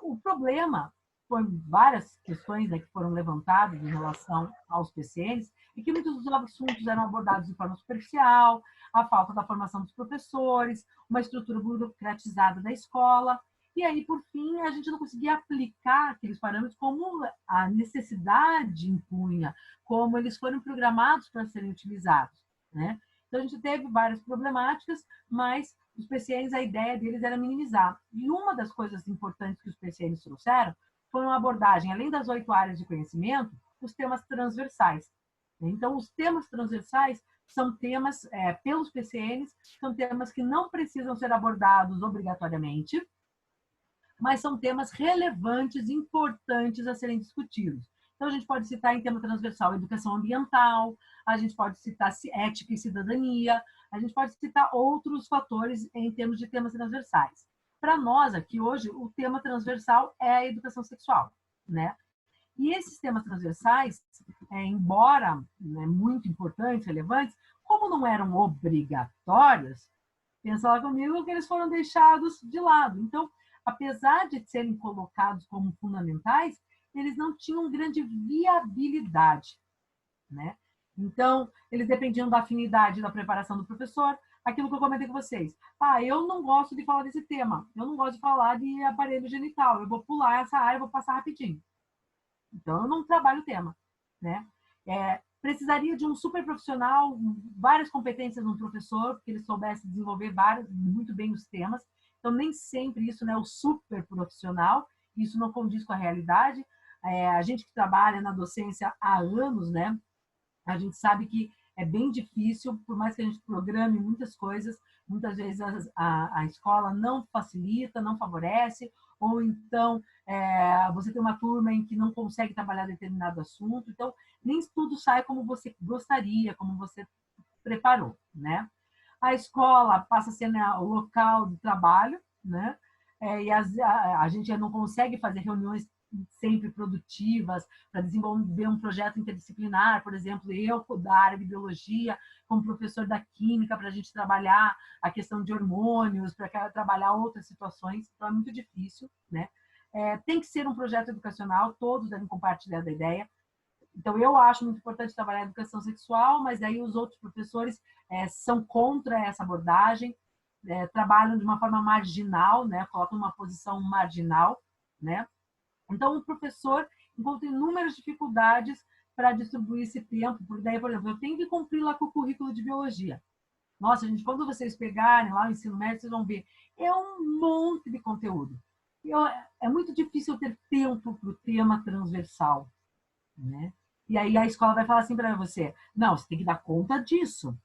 O problema, foi várias questões, né, que foram levantadas em relação aos PCNs, e que muitos dos assuntos eram abordados de forma superficial, a falta da formação dos professores, uma estrutura burocratizada da escola, e aí, por fim, a gente não conseguia aplicar aqueles parâmetros como a necessidade impunha, como eles foram programados para serem utilizados, né? Então, a gente teve várias problemáticas, mas os PCNs, a ideia deles era minimizar. E uma das coisas importantes que os PCNs trouxeram foi uma abordagem, além das 8 áreas de conhecimento, os temas transversais. Então, os temas transversais são temas, pelos PCNs, são temas que não precisam ser abordados obrigatoriamente, mas são temas relevantes, importantes a serem discutidos. Então, a gente pode citar em tema transversal educação ambiental, a gente pode citar ética e cidadania, a gente pode citar outros fatores em termos de temas transversais. Para nós, aqui hoje, o tema transversal é a educação sexual, né? E esses temas transversais, embora muito importantes, relevantes, como não eram obrigatórios, pensa lá comigo que eles foram deixados de lado. Então, apesar de serem colocados como fundamentais, eles não tinham grande viabilidade, né? Então, eles dependiam da afinidade da preparação do professor, aquilo que eu comentei com vocês. Ah, eu não gosto de falar desse tema, eu não gosto de falar de aparelho genital, eu vou pular essa área, vou passar rapidinho. Então, eu não trabalho o tema, né? Precisaria de um super profissional, várias competências no professor, que ele soubesse desenvolver muito bem os temas. Então, nem sempre isso, né, o super profissional, isso não condiz com a realidade. A gente que trabalha na docência há anos, né, a gente sabe que é bem difícil, por mais que a gente programe muitas coisas, muitas vezes a escola não facilita, não favorece, ou então você tem uma turma em que não consegue trabalhar determinado assunto, então nem tudo sai como você gostaria, como você preparou, né? A escola passa a ser, né, o local de trabalho, né? E a gente não consegue fazer reuniões sempre produtivas para desenvolver um projeto interdisciplinar, por exemplo, eu da área de biologia, como professor da química, para a gente trabalhar a questão de hormônios, para trabalhar outras situações, então é muito difícil, né? Tem que ser um projeto educacional, todos devem compartilhar da ideia. Então, eu acho muito importante trabalhar a educação sexual, mas aí os outros professores são contra essa abordagem, trabalham de uma forma marginal, né? Colocam uma posição marginal, né? Então, o professor encontra inúmeras dificuldades para distribuir esse tempo, porque daí, por exemplo, eu tenho que cumprir lá com o currículo de biologia. Nossa, gente, quando vocês pegarem lá o ensino médio, vocês vão ver, é um monte de conteúdo. É muito difícil ter tempo para o tema transversal, né? E aí a escola vai falar assim para você, não, você tem que dar conta disso,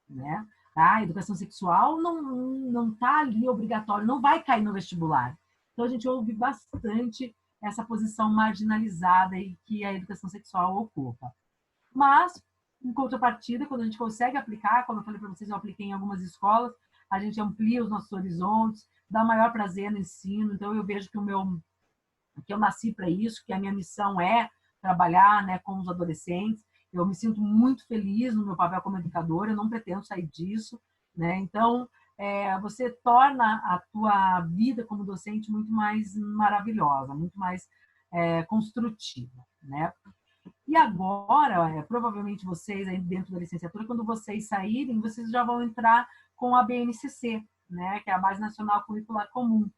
né? A educação sexual não está ali obrigatório, não vai cair no vestibular. Então a gente ouve bastante essa posição marginalizada aí que a educação sexual ocupa. Mas, em contrapartida, quando a gente consegue aplicar, como eu falei para vocês, eu apliquei em algumas escolas, a gente amplia os nossos horizontes, dá maior prazer no ensino. Então eu vejo que eu nasci para isso, que a minha missão é trabalhar, né, com os adolescentes. Eu me sinto muito feliz no meu papel como educadora, eu não pretendo sair disso, né? Então, você torna a tua vida como docente muito mais maravilhosa, muito mais construtiva, né? E agora, provavelmente vocês aí dentro da licenciatura, quando vocês saírem, vocês já vão entrar com a BNCC, né, que é a Base Nacional Curricular Comum.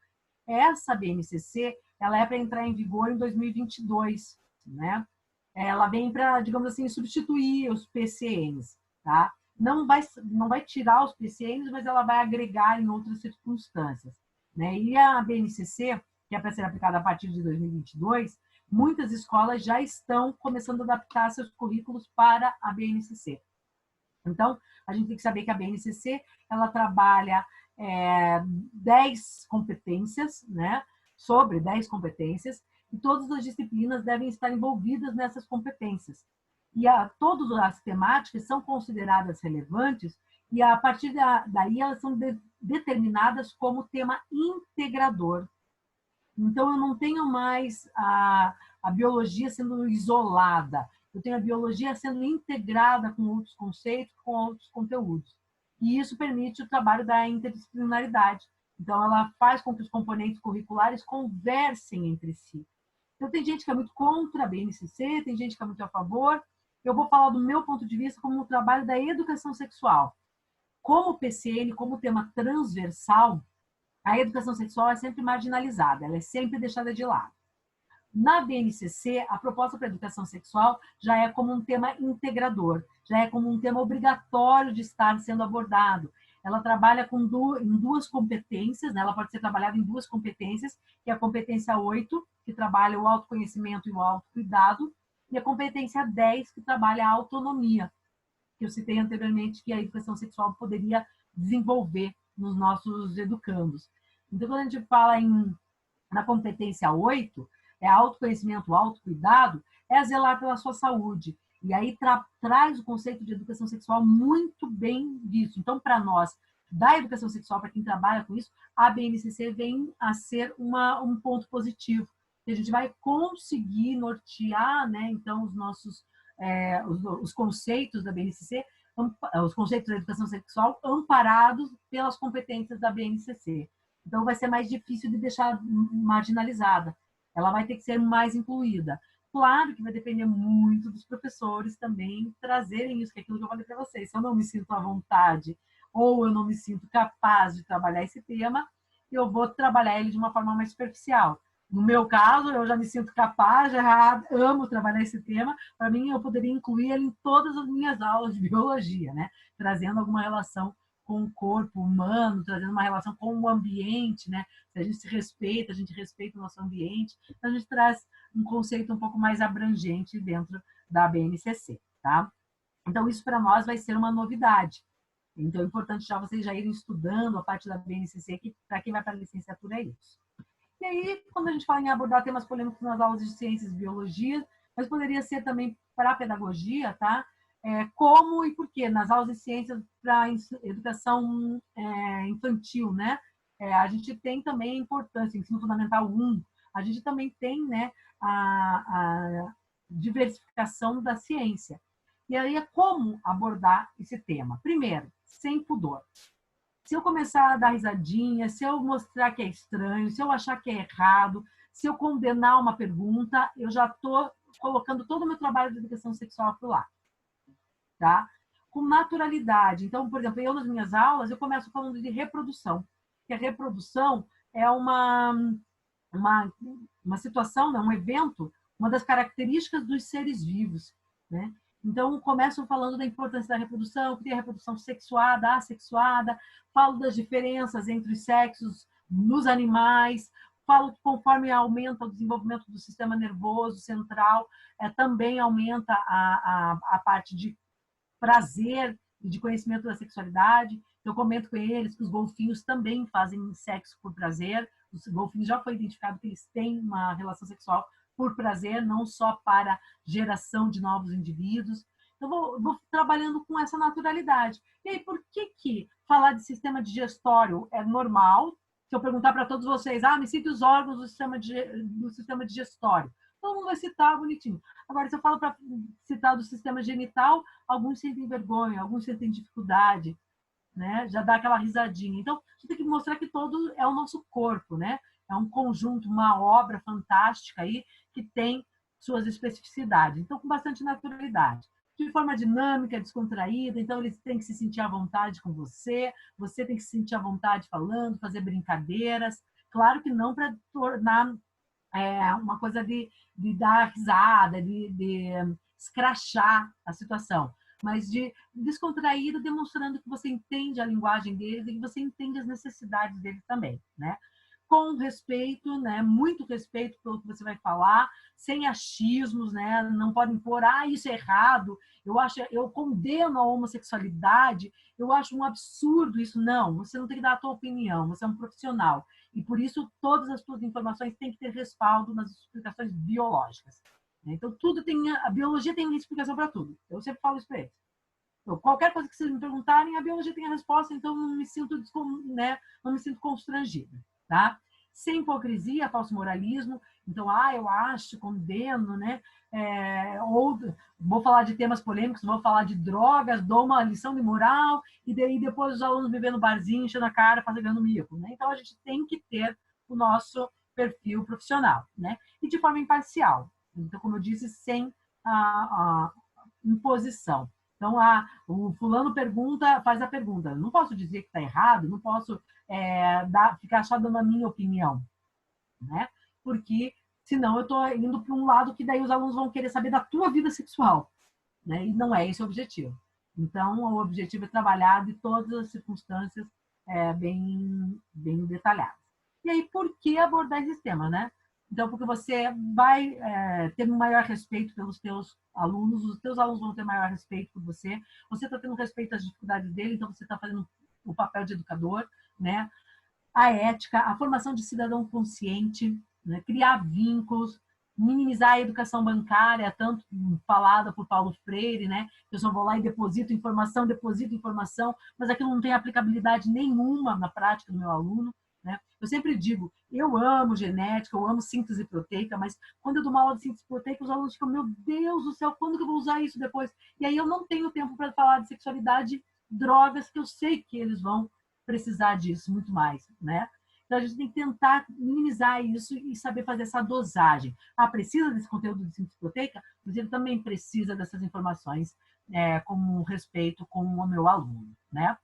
Essa BNCC, ela é para entrar em vigor em 2022, né? Ela vem para, digamos assim, substituir os PCNs, tá? Não vai tirar os PCNs, mas ela vai agregar em outras circunstâncias, né? E a BNCC, que é para ser aplicada a partir de 2022, muitas escolas já estão começando a adaptar seus currículos para a BNCC. Então, a gente tem que saber que a BNCC, ela trabalha 10 competências, né? Sobre 10 competências, e todas as disciplinas devem estar envolvidas nessas competências. E todas as temáticas são consideradas relevantes e, a partir daí, elas são determinadas como tema integrador. Então, eu não tenho mais a biologia sendo isolada, eu tenho a biologia sendo integrada com outros conceitos, com outros conteúdos. E isso permite o trabalho da interdisciplinaridade. Então, ela faz com que os componentes curriculares conversem entre si. Então, tem gente que é muito contra a BNCC, tem gente que é muito a favor. Eu vou falar do meu ponto de vista como o trabalho da educação sexual. Como PCN, como tema transversal, a educação sexual é sempre marginalizada, ela é sempre deixada de lado. Na BNCC, a proposta para a educação sexual já é como um tema integrador, já é como um tema obrigatório de estar sendo abordado. Ela trabalha em duas competências, né? Ela pode ser trabalhada em duas competências, que é a competência 8, que trabalha o autoconhecimento e o autocuidado, e a competência 10, que trabalha a autonomia, que eu citei anteriormente, que a educação sexual poderia desenvolver nos nossos educandos. Então, quando a gente fala na competência 8, autoconhecimento, autocuidado, é zelar pela sua saúde. E aí traz o conceito de educação sexual muito bem visto. Então, para nós, da educação sexual, para quem trabalha com isso, a BNCC vem a ser um ponto positivo. Que a gente vai conseguir nortear, né, então, os nossos os conceitos da BNCC, os conceitos da educação sexual amparados pelas competências da BNCC. Então, vai ser mais difícil de deixar marginalizada. Ela vai ter que ser mais incluída. Claro que vai depender muito dos professores também trazerem isso, que é aquilo que eu falei para vocês. Se eu não me sinto à vontade ou eu não me sinto capaz de trabalhar esse tema, eu vou trabalhar ele de uma forma mais superficial. No meu caso, eu já me sinto capaz, já amo trabalhar esse tema. Para mim, eu poderia incluir ele em todas as minhas aulas de biologia, né? Trazendo alguma relação com o corpo humano, trazendo uma relação com o ambiente, né? Se a gente se respeita, a gente respeita o nosso ambiente, então a gente traz um conceito um pouco mais abrangente dentro da BNCC, tá? Então, isso para nós vai ser uma novidade. Então, é importante já vocês já irem estudando a parte da BNCC, que para quem vai para a licenciatura é isso. E aí, quando a gente fala em abordar temas polêmicos nas aulas de ciências e biologia, mas poderia ser também para a pedagogia, tá? Como e por quê? Nas aulas de ciências para educação infantil, né? A gente tem também a importância, ensino fundamental 1, a gente também tem, né, a diversificação da ciência. E aí é como abordar esse tema? Primeiro, sem pudor. Se eu começar a dar risadinha, se eu mostrar que é estranho, se eu achar que é errado, se eu condenar uma pergunta, eu já estou colocando todo o meu trabalho de educação sexual por lá. Tá? Com naturalidade. Então, por exemplo, eu nas minhas aulas, eu começo falando de reprodução. Que a reprodução é uma situação, né? Um evento, uma das características dos seres vivos, né? Então, começam falando da importância da reprodução, que tem a reprodução sexuada, assexuada, falo das diferenças entre os sexos nos animais, falo que conforme aumenta o desenvolvimento do sistema nervoso central, também aumenta a parte de prazer e de conhecimento da sexualidade. Eu comento com eles que os golfinhos também fazem sexo por prazer. Os golfinhos já foi identificado que eles têm uma relação sexual por prazer, não só para geração de novos indivíduos. Então, vou trabalhando com essa naturalidade. E aí, por que falar de sistema digestório é normal? Se eu perguntar para todos vocês, me cite os órgãos do sistema digestório. Todo mundo vai citar bonitinho. Agora, se eu falo para citar do sistema genital, alguns sentem vergonha, alguns sentem dificuldade, né? Já dá aquela risadinha. Então, a gente tem que mostrar que todo é o nosso corpo, né? É um conjunto, uma obra fantástica aí que tem suas especificidades. Então, com bastante naturalidade. De forma dinâmica, descontraída, então eles têm que se sentir à vontade com você, você tem que se sentir à vontade falando, fazer brincadeiras. Claro que não para tornar uma coisa de dar risada, de escrachar a situação, mas de descontraído, demonstrando que você entende a linguagem deles e que você entende as necessidades deles também, né? Com respeito, né? Muito respeito pelo que você vai falar, sem achismos, né? Não podem pôr, isso é errado, eu condeno a homossexualidade, eu acho um absurdo isso. Não, você não tem que dar a tua opinião, você é um profissional. E por isso todas as suas informações têm que ter respaldo nas explicações biológicas. Então, a biologia tem uma explicação para tudo. Eu sempre falo isso para eles. Então, qualquer coisa que vocês me perguntarem, a biologia tem a resposta, então não me sinto, não me sinto constrangida. Tá? Sem hipocrisia, falso moralismo. Então, eu acho, condeno, né? Ou vou falar de temas polêmicos, vou falar de drogas, dou uma lição de moral, e daí depois os alunos me vendo no barzinho, enchendo a cara, fazendo mico. Né? Então, a gente tem que ter o nosso perfil profissional, né? E de forma imparcial. Então, como eu disse, sem a imposição. Então, o fulano faz a pergunta. Não posso dizer que está errado, não posso ficar só dando a minha opinião, né? Porque senão eu estou indo para um lado que daí os alunos vão querer saber da tua vida sexual, né? E não é esse o objetivo. Então, o objetivo é trabalhar de todas as circunstâncias bem detalhadas. E aí, por que abordar esses temas, né? Então, porque você vai ter um maior respeito pelos teus alunos, os teus alunos vão ter maior respeito por você, você está tendo respeito às dificuldades dele, então você está fazendo o papel de educador, né? A ética, a formação de cidadão consciente, né? Criar vínculos, minimizar a educação bancária, tanto falada por Paulo Freire, né? Eu só vou lá e deposito informação, mas aquilo não tem aplicabilidade nenhuma na prática do meu aluno. Né? Eu sempre digo, eu amo genética, eu amo síntese proteica, mas quando eu dou uma aula de síntese proteica, os alunos ficam, meu Deus do céu, quando que eu vou usar isso depois? E aí eu não tenho tempo para falar de sexualidade, drogas, que eu sei que eles vão precisar disso muito mais, né? Então, a gente tem que tentar minimizar isso e saber fazer essa dosagem. Ah, precisa desse conteúdo de síntese proteica, mas ele também precisa dessas informações com respeito com o meu aluno, né?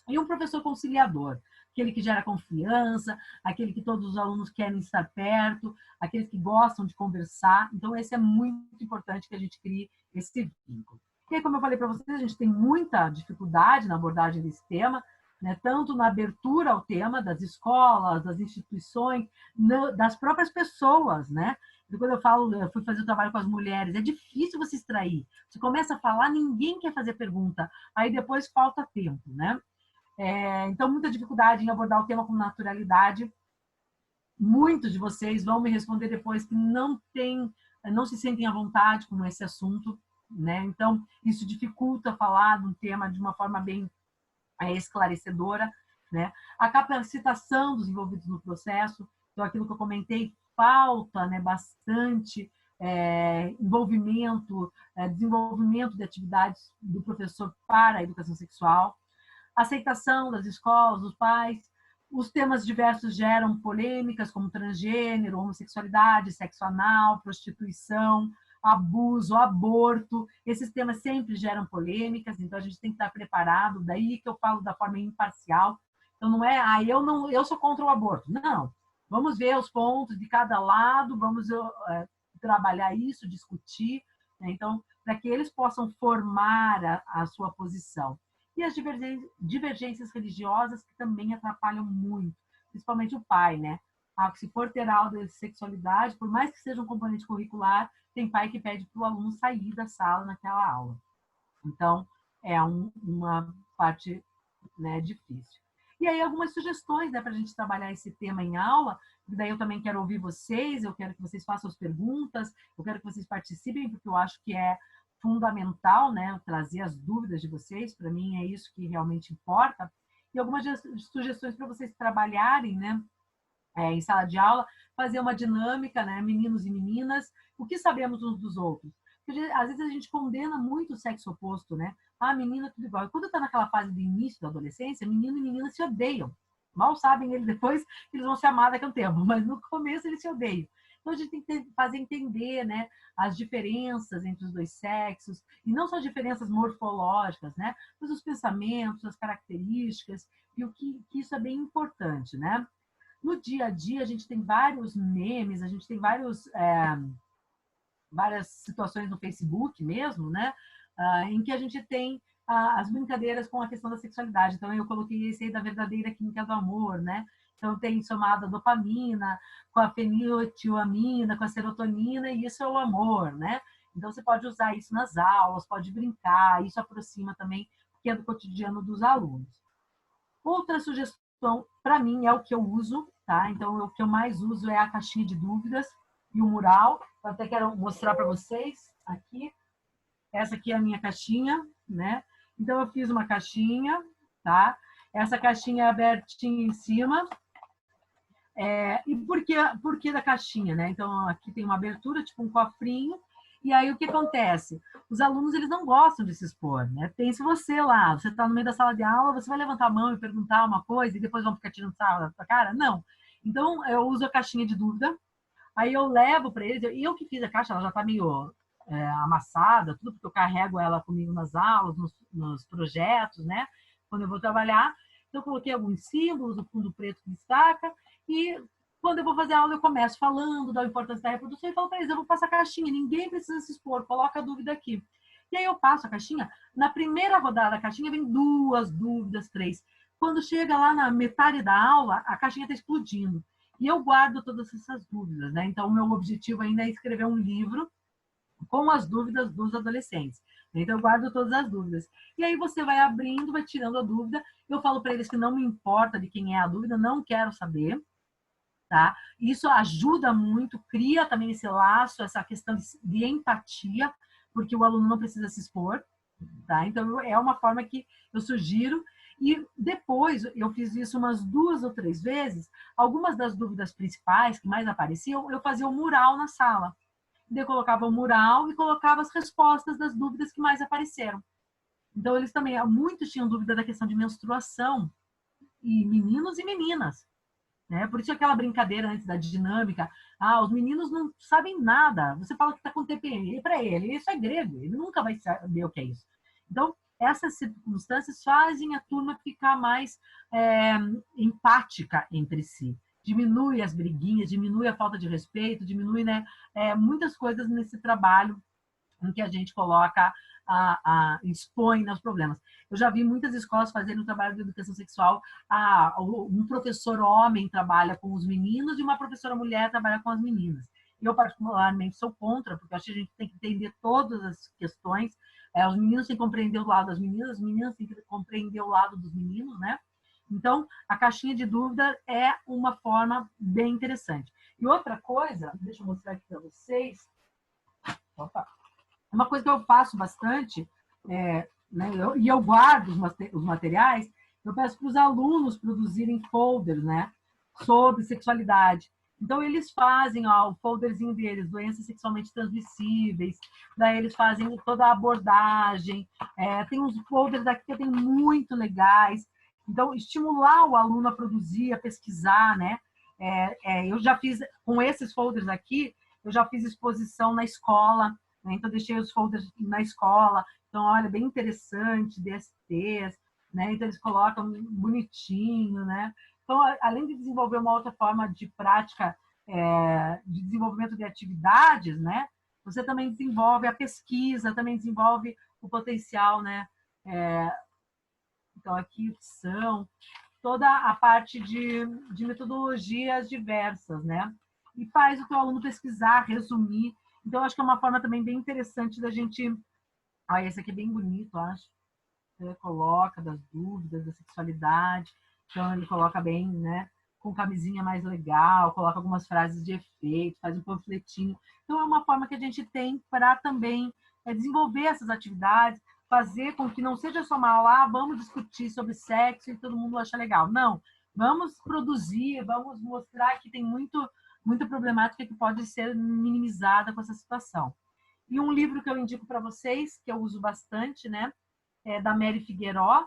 E um professor conciliador, aquele que gera confiança, aquele que todos os alunos querem estar perto, aqueles que gostam de conversar. Então, esse é muito importante que a gente crie esse vínculo. E aí, como eu falei para vocês, a gente tem muita dificuldade na abordagem desse tema, né? Tanto na abertura ao tema das escolas, das instituições, das próprias pessoas, né? E quando eu fui fazer o trabalho com as mulheres, é difícil você extrair. Você começa a falar, ninguém quer fazer pergunta, aí depois falta tempo, né? Então, muita dificuldade em abordar o tema com naturalidade. Muitos de vocês vão me responder depois que não se sentem à vontade com esse assunto, né? Então, isso dificulta falar de um tema de uma forma bem esclarecedora, né? A capacitação dos envolvidos no processo, então aquilo que eu comentei, falta, né, bastante envolvimento, desenvolvimento de atividades do professor para a educação sexual, aceitação das escolas, dos pais. Os temas diversos geram polêmicas, como transgênero, homossexualidade, sexo anal, prostituição, abuso, aborto. Esses temas sempre geram polêmicas, então a gente tem que estar preparado. Daí que eu falo da forma imparcial. Então não é, eu sou contra o aborto. Não. Vamos ver os pontos de cada lado, vamos trabalhar isso, discutir, né? Então, para que eles possam formar a sua posição. E as divergências religiosas, que também atrapalham muito, principalmente o pai, né? Se for ter aula de sexualidade, por mais que seja um componente curricular, tem pai que pede para o aluno sair da sala naquela aula. Então, é uma parte, né, difícil. E aí, algumas sugestões, né, para a gente trabalhar esse tema em aula. Daí eu também quero ouvir vocês, eu quero que vocês façam as perguntas, eu quero que vocês participem, porque eu acho que é fundamental, né, trazer as dúvidas de vocês. Para mim é isso que realmente importa. E algumas sugestões para vocês trabalharem, né, em sala de aula, fazer uma dinâmica, né, meninos e meninas, o que sabemos uns dos outros. Porque, às vezes a gente condena muito o sexo oposto, né? Ah, menina, tudo igual. E quando está naquela fase do início da adolescência, menino e menina se odeiam. Mal sabem eles depois que eles vão se amar daqui a um tempo, mas no começo eles se odeiam. Então, a gente tem que fazer entender, né, as diferenças entre os dois sexos, e não só diferenças morfológicas, né, mas os pensamentos, as características, e o que isso é bem importante, né? No dia a dia, a gente tem vários memes, a gente tem várias situações no Facebook mesmo, né, em que a gente tem as brincadeiras com a questão da sexualidade. Então, eu coloquei esse aí da verdadeira química do amor, né? Então, tem somado a dopamina, com a feniletilamina, com a serotonina, e isso é o amor, né? Então, você pode usar isso nas aulas, pode brincar, isso aproxima também, porque é do cotidiano dos alunos. Outra sugestão, para mim, é o que eu uso, tá? Então, o que eu mais uso é a caixinha de dúvidas e o mural. Eu até quero mostrar para vocês aqui. Essa aqui é a minha caixinha, né? Então, eu fiz uma caixinha, tá? Essa caixinha é abertinha em cima. E por que da caixinha, né? Então, aqui tem uma abertura, tipo um cofrinho. E aí, o que acontece? Os alunos, eles não gostam de se expor, né? Pense você lá, você está no meio da sala de aula, você vai levantar a mão e perguntar uma coisa e depois vão ficar tirando sarro da sua cara? Não. Então, eu uso a caixinha de dúvida, aí eu levo para eles, e eu que fiz a caixa, ela já está meio amassada, tudo, porque eu carrego ela comigo nas aulas, nos projetos, né? Quando eu vou trabalhar. Então, eu coloquei alguns símbolos, o fundo preto que destaca, e quando eu vou fazer a aula, eu começo falando da importância da reprodução e falo para eles, eu vou passar a caixinha, ninguém precisa se expor, coloca a dúvida aqui. E aí eu passo a caixinha, na primeira rodada da caixinha vem 2 dúvidas, 3. Quando chega lá na metade da aula, a caixinha está explodindo. E eu guardo todas essas dúvidas, né? Então, o meu objetivo ainda é escrever um livro com as dúvidas dos adolescentes. Então, eu guardo todas as dúvidas. E aí você vai abrindo, vai tirando a dúvida. Eu falo para eles que não me importa de quem é a dúvida, não quero saber. Tá? Isso ajuda muito, cria também esse laço, essa questão de empatia, porque o aluno não precisa se expor. Tá? Então, é uma forma que eu sugiro. E depois, eu fiz isso umas 2 ou 3 vezes, algumas das dúvidas principais que mais apareciam, eu fazia um mural na sala. Eu colocava o mural e colocava as respostas das dúvidas que mais apareceram. Então, eles também, muitos tinham dúvida da questão de menstruação, e meninos e meninas. né? Por isso aquela brincadeira antes da dinâmica, os meninos não sabem nada, você fala que está com TPM, e para ele, isso é grego, ele nunca vai saber o que é isso. Então, essas circunstâncias fazem a turma ficar mais empática entre si. Diminui as briguinhas, diminui a falta de respeito, diminui, né, muitas coisas nesse trabalho em que a gente coloca, expõe nos problemas. Eu já vi muitas escolas fazendo um trabalho de educação sexual, um professor homem trabalha com os meninos e uma professora mulher trabalha com as meninas. Eu, particularmente, sou contra, porque acho que a gente tem que entender todas as questões. Os meninos têm que compreender o lado das meninas, as meninas têm que compreender o lado dos meninos, né? Então, a caixinha de dúvida é uma forma bem interessante. E outra coisa, deixa eu mostrar aqui para vocês. Opa. Uma coisa que eu faço bastante, né, eu guardo os materiais, eu peço para os alunos produzirem folders, né, sobre sexualidade. Então, eles fazem o folderzinho deles, doenças sexualmente transmissíveis, daí eles fazem toda a abordagem, tem uns folders aqui que eu tenho muito legais. Então, estimular o aluno a produzir, a pesquisar, né? Eu já fiz, com esses folders aqui, eu já fiz exposição na escola, né? Então, deixei os folders na escola. Então, olha, bem interessante, DSTs, né? Então, eles colocam bonitinho, né? Então, além de desenvolver uma outra forma de prática, de desenvolvimento de atividades, né? Você também desenvolve a pesquisa, também desenvolve o potencial, né? Então, aqui são toda a parte de metodologias diversas, né? E faz o teu aluno pesquisar, resumir. Então, acho que é uma forma também bem interessante da gente... esse aqui é bem bonito, acho. Ele coloca das dúvidas, da sexualidade. Então, ele coloca bem, né? Com camisinha mais legal, coloca algumas frases de efeito, faz um panfletinho. Então, é uma forma que a gente tem para também desenvolver essas atividades, fazer com que não seja só mal, vamos discutir sobre sexo e todo mundo acha legal. Não, vamos produzir, vamos mostrar que tem muita problemática que pode ser minimizada com essa situação. E um livro que eu indico para vocês, que eu uso bastante, né, é da Mary Figueiró,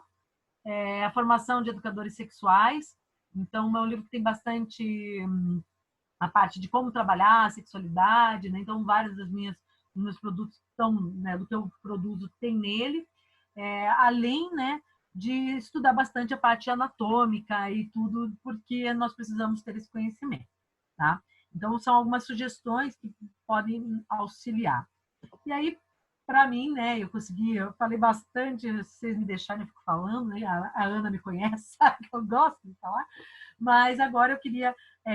a formação de educadores sexuais. Então, é um livro que tem bastante a parte de como trabalhar a sexualidade, né? Então, vários dos meus produtos estão, né, do que eu produzo tem nele, além, né, de estudar bastante a parte anatômica e tudo, porque nós precisamos ter esse conhecimento, tá? Então, são algumas sugestões que podem auxiliar. E aí, para mim, né, eu falei bastante, se vocês me deixarem, eu fico falando, né? A Ana me conhece, sabe que eu gosto de falar, mas agora eu queria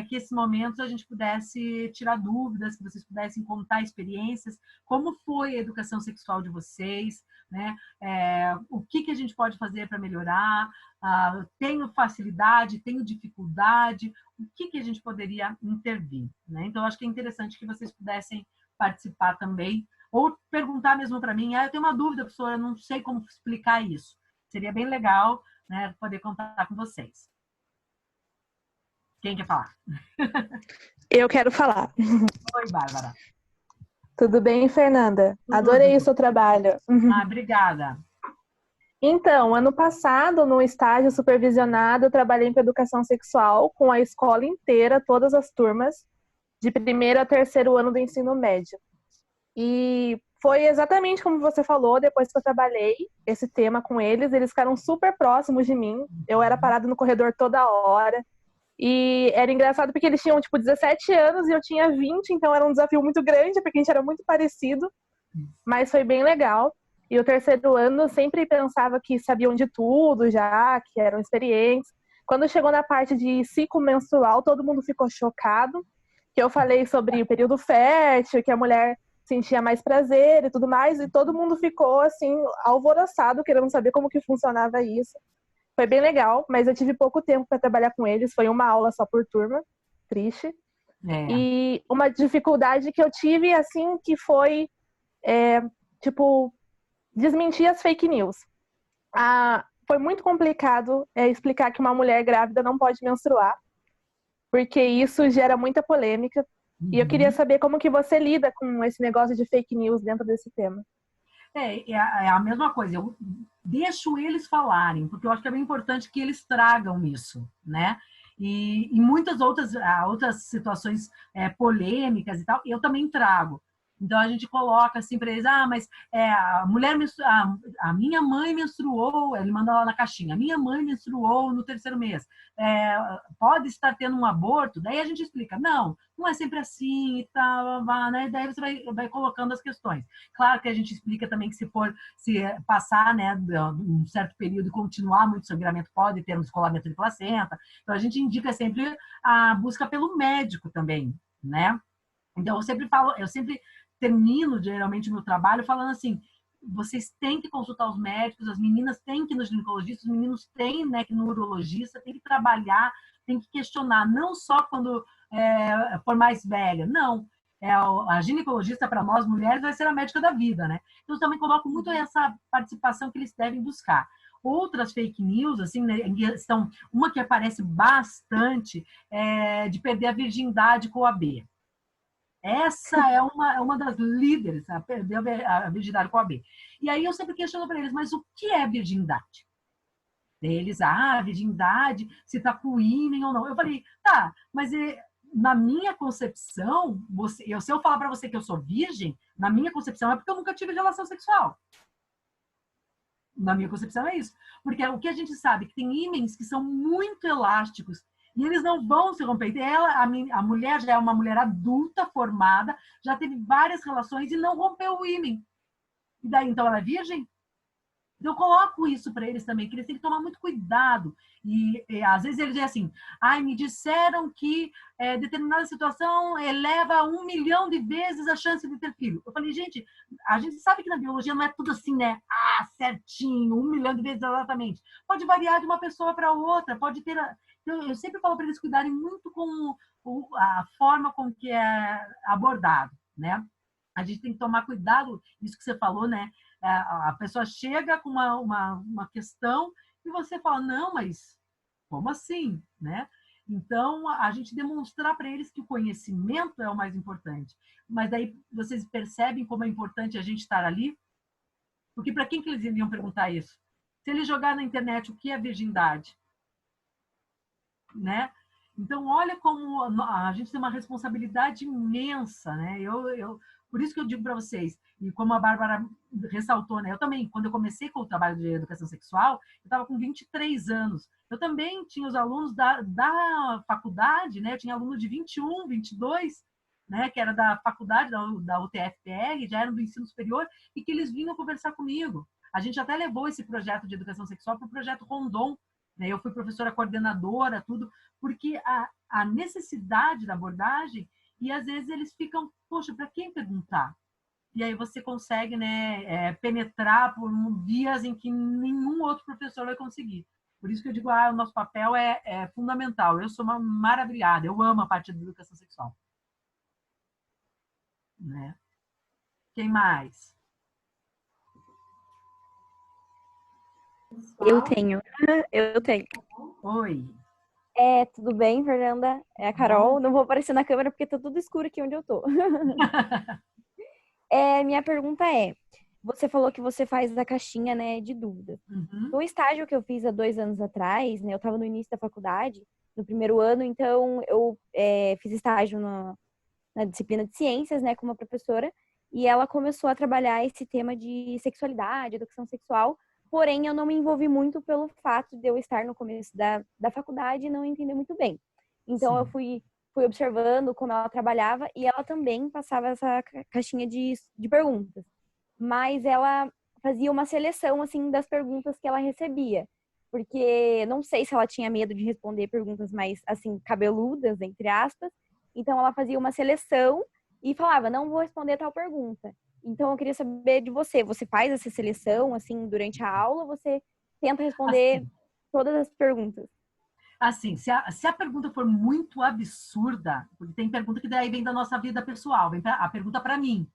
que esses momentos a gente pudesse tirar dúvidas, que vocês pudessem contar experiências, como foi a educação sexual de vocês, né? O que a gente pode fazer para melhorar, tenho facilidade, tenho dificuldade, o que a gente poderia intervir, né? Então, acho que é interessante que vocês pudessem participar também, ou perguntar mesmo para mim, eu tenho uma dúvida, professora, eu não sei como explicar isso. Seria bem legal, né, poder contar com vocês. Quem quer falar? Eu quero falar. Oi, Bárbara. Tudo bem, Fernanda? Adorei o seu trabalho. Obrigada. Então, ano passado, no estágio supervisionado, eu trabalhei com educação sexual com a escola inteira, todas as turmas, de primeiro a terceiro ano do ensino médio. E foi exatamente como você falou, depois que eu trabalhei esse tema com eles ficaram super próximos de mim. Eu era parada no corredor toda hora. E era engraçado porque eles tinham, 17 anos e eu tinha 20, então era um desafio muito grande, porque a gente era muito parecido. Mas foi bem legal. E o terceiro ano eu sempre pensava que sabiam de tudo já, que eram experientes. Quando chegou na parte de ciclo menstrual, todo mundo ficou chocado, que eu falei sobre o período fértil, que a mulher sentia mais prazer e tudo mais, e todo mundo ficou, assim, alvoroçado, querendo saber como que funcionava isso. Foi bem legal, mas eu tive pouco tempo para trabalhar com eles, foi uma aula só por turma, triste. E uma dificuldade que eu tive, assim, que foi, desmentir as fake news. Foi muito complicado explicar que uma mulher grávida não pode menstruar, porque isso gera muita polêmica. E eu queria saber como que você lida com esse negócio de fake news dentro desse tema. É a mesma coisa, eu deixo eles falarem, porque eu acho que é bem importante que eles tragam isso, né? E muitas outras situações polêmicas e tal, eu também trago. Então a gente coloca assim para eles, mas a minha mãe menstruou, ele manda lá na caixinha, a minha mãe menstruou no 3º mês, pode estar tendo um aborto? Daí a gente explica, não é sempre assim e tal, né? Daí você vai colocando as questões. Claro que a gente explica também que se passar, né, um certo período e continuar muito sangramento, pode ter um descolamento de placenta. Então a gente indica sempre a busca pelo médico também, né? Então eu sempre termino geralmente meu trabalho falando assim, vocês têm que consultar os médicos, as meninas têm que ir no ginecologista, os meninos têm, né, que ir no urologista, tem que trabalhar, tem que questionar, não só quando for mais velha, não. A ginecologista, para nós mulheres, vai ser a médica da vida, né? Então, eu também coloco muito essa participação que eles devem buscar. Outras fake news, assim, né, uma que aparece bastante de perder a virgindade com o AB. Essa é uma das líderes, perdeu a virgindade com a B. E aí eu sempre questiono para eles, mas o que é virgindade? Eles, virgindade, se está com ímã ou não. Eu falei, tá, mas na minha concepção, se eu falar para você que eu sou virgem, na minha concepção é porque eu nunca tive relação sexual. Na minha concepção é isso. Porque o que a gente sabe, que tem ímãs que são muito elásticos, e eles não vão se romper. A mulher já é uma mulher adulta, formada, já teve várias relações e não rompeu o ímã. E daí, então, ela é virgem? Eu coloco isso para eles também, que eles têm que tomar muito cuidado. E às vezes eles dizem assim, me disseram que determinada situação eleva 1 milhão de vezes a chance de ter filho. Eu falei, gente, a gente sabe que na biologia não é tudo assim, né? Certinho, 1 milhão de vezes exatamente. Pode variar de uma pessoa para outra, pode ter... Então, eu sempre falo para eles cuidarem muito com a forma com que é abordado, né? A gente tem que tomar cuidado, isso que você falou, né? A pessoa chega com uma questão e você fala, não, mas como assim, né? Então, a gente demonstrar para eles que o conhecimento é o mais importante. Mas daí vocês percebem como é importante a gente estar ali? Porque para quem que eles iriam perguntar isso? Se ele jogar na internet o que é virgindade, né? Então, olha como a gente tem uma responsabilidade imensa, né? Por isso que eu digo para vocês, e como a Bárbara ressaltou, né? Eu também, quando eu comecei com o trabalho de educação sexual, eu estava com 23 anos. Eu também tinha os alunos da faculdade, né? Eu tinha aluno de 21, 22, né? Que era da faculdade, da UTFPR, já eram do ensino superior, e que eles vinham conversar comigo. A gente até levou esse projeto de educação sexual para o projeto Rondon, né? Eu fui professora coordenadora, tudo, porque a necessidade da abordagem, e às vezes eles ficam, poxa, para quem perguntar? E aí você consegue, né, penetrar por vias em que nenhum outro professor vai conseguir. Por isso que eu digo, o nosso papel é fundamental. Eu sou uma maravilhada, eu amo a parte da educação sexual. Né? Quem mais? Eu tenho. Eu tenho. Oi. Tudo bem, Fernanda? É a Carol. Não vou aparecer na câmera porque tá tudo escuro aqui onde eu tô. Minha pergunta você falou que você faz a caixinha, né, de dúvida. Uhum. No estágio que eu fiz há 2 anos atrás, né, eu estava no início da faculdade, no primeiro ano, então eu fiz estágio na disciplina de ciências, né, com uma professora, e ela começou a trabalhar esse tema de sexualidade, educação sexual, porém eu não me envolvi muito pelo fato de eu estar no começo da faculdade e não entender muito bem. Então Sim. eu fui observando como ela trabalhava e ela também passava essa caixinha de perguntas. Mas ela fazia uma seleção, assim, das perguntas que ela recebia. Porque não sei se ela tinha medo de responder perguntas mais, assim, cabeludas, entre aspas. Então ela fazia uma seleção e falava, não vou responder tal pergunta. Então eu queria saber de você. Você faz essa seleção, assim, durante a aula ou você tenta responder todas as perguntas? Assim, se a pergunta for muito absurda, porque tem pergunta que daí vem da nossa vida pessoal, vem a pergunta para mim,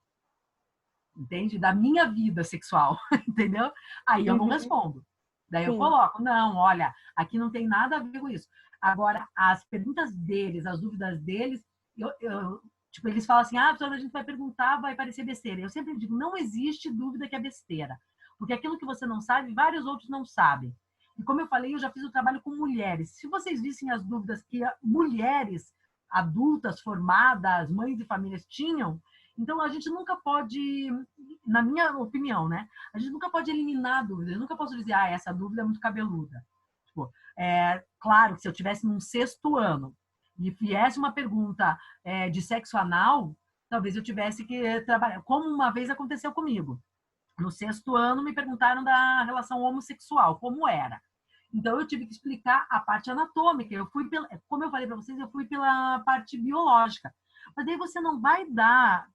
entende? Da minha vida sexual, entendeu? Aí eu não respondo. Daí eu coloco, não, olha, aqui não tem nada a ver com isso. Agora, as perguntas deles, as dúvidas deles, tipo, eles falam assim, a gente vai perguntar, vai parecer besteira. Eu sempre digo, não existe dúvida que é besteira. Porque aquilo que você não sabe, vários outros não sabem. E como eu falei, eu já fiz o trabalho com mulheres. Se vocês vissem as dúvidas que mulheres adultas, formadas, mães de famílias tinham, então a gente nunca pode, na minha opinião, né? A gente nunca pode eliminar dúvidas. Eu nunca posso dizer, essa dúvida é muito cabeluda. Tipo, claro que se eu tivesse num 6º ano e viesse uma pergunta de sexo anal, talvez eu tivesse que trabalhar. Como uma vez aconteceu comigo. No 6º ano me perguntaram da relação homossexual, como era. Então eu tive que explicar a parte anatômica. Como eu falei para vocês, eu fui pela parte biológica. Mas daí você não vai dar,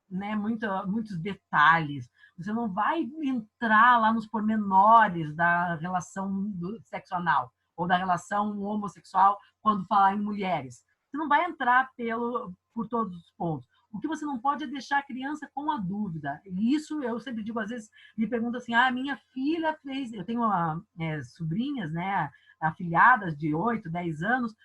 né, muitos detalhes. Você não vai entrar lá nos pormenores da relação do sexo anal ou da relação homossexual quando falar em mulheres. Você não vai entrar por todos os pontos. O que você não pode é deixar a criança com a dúvida. E isso eu sempre digo, às vezes me perguntam assim, minha filha fez... Eu tenho sobrinhas, né, afilhadas de 8, 10 anos,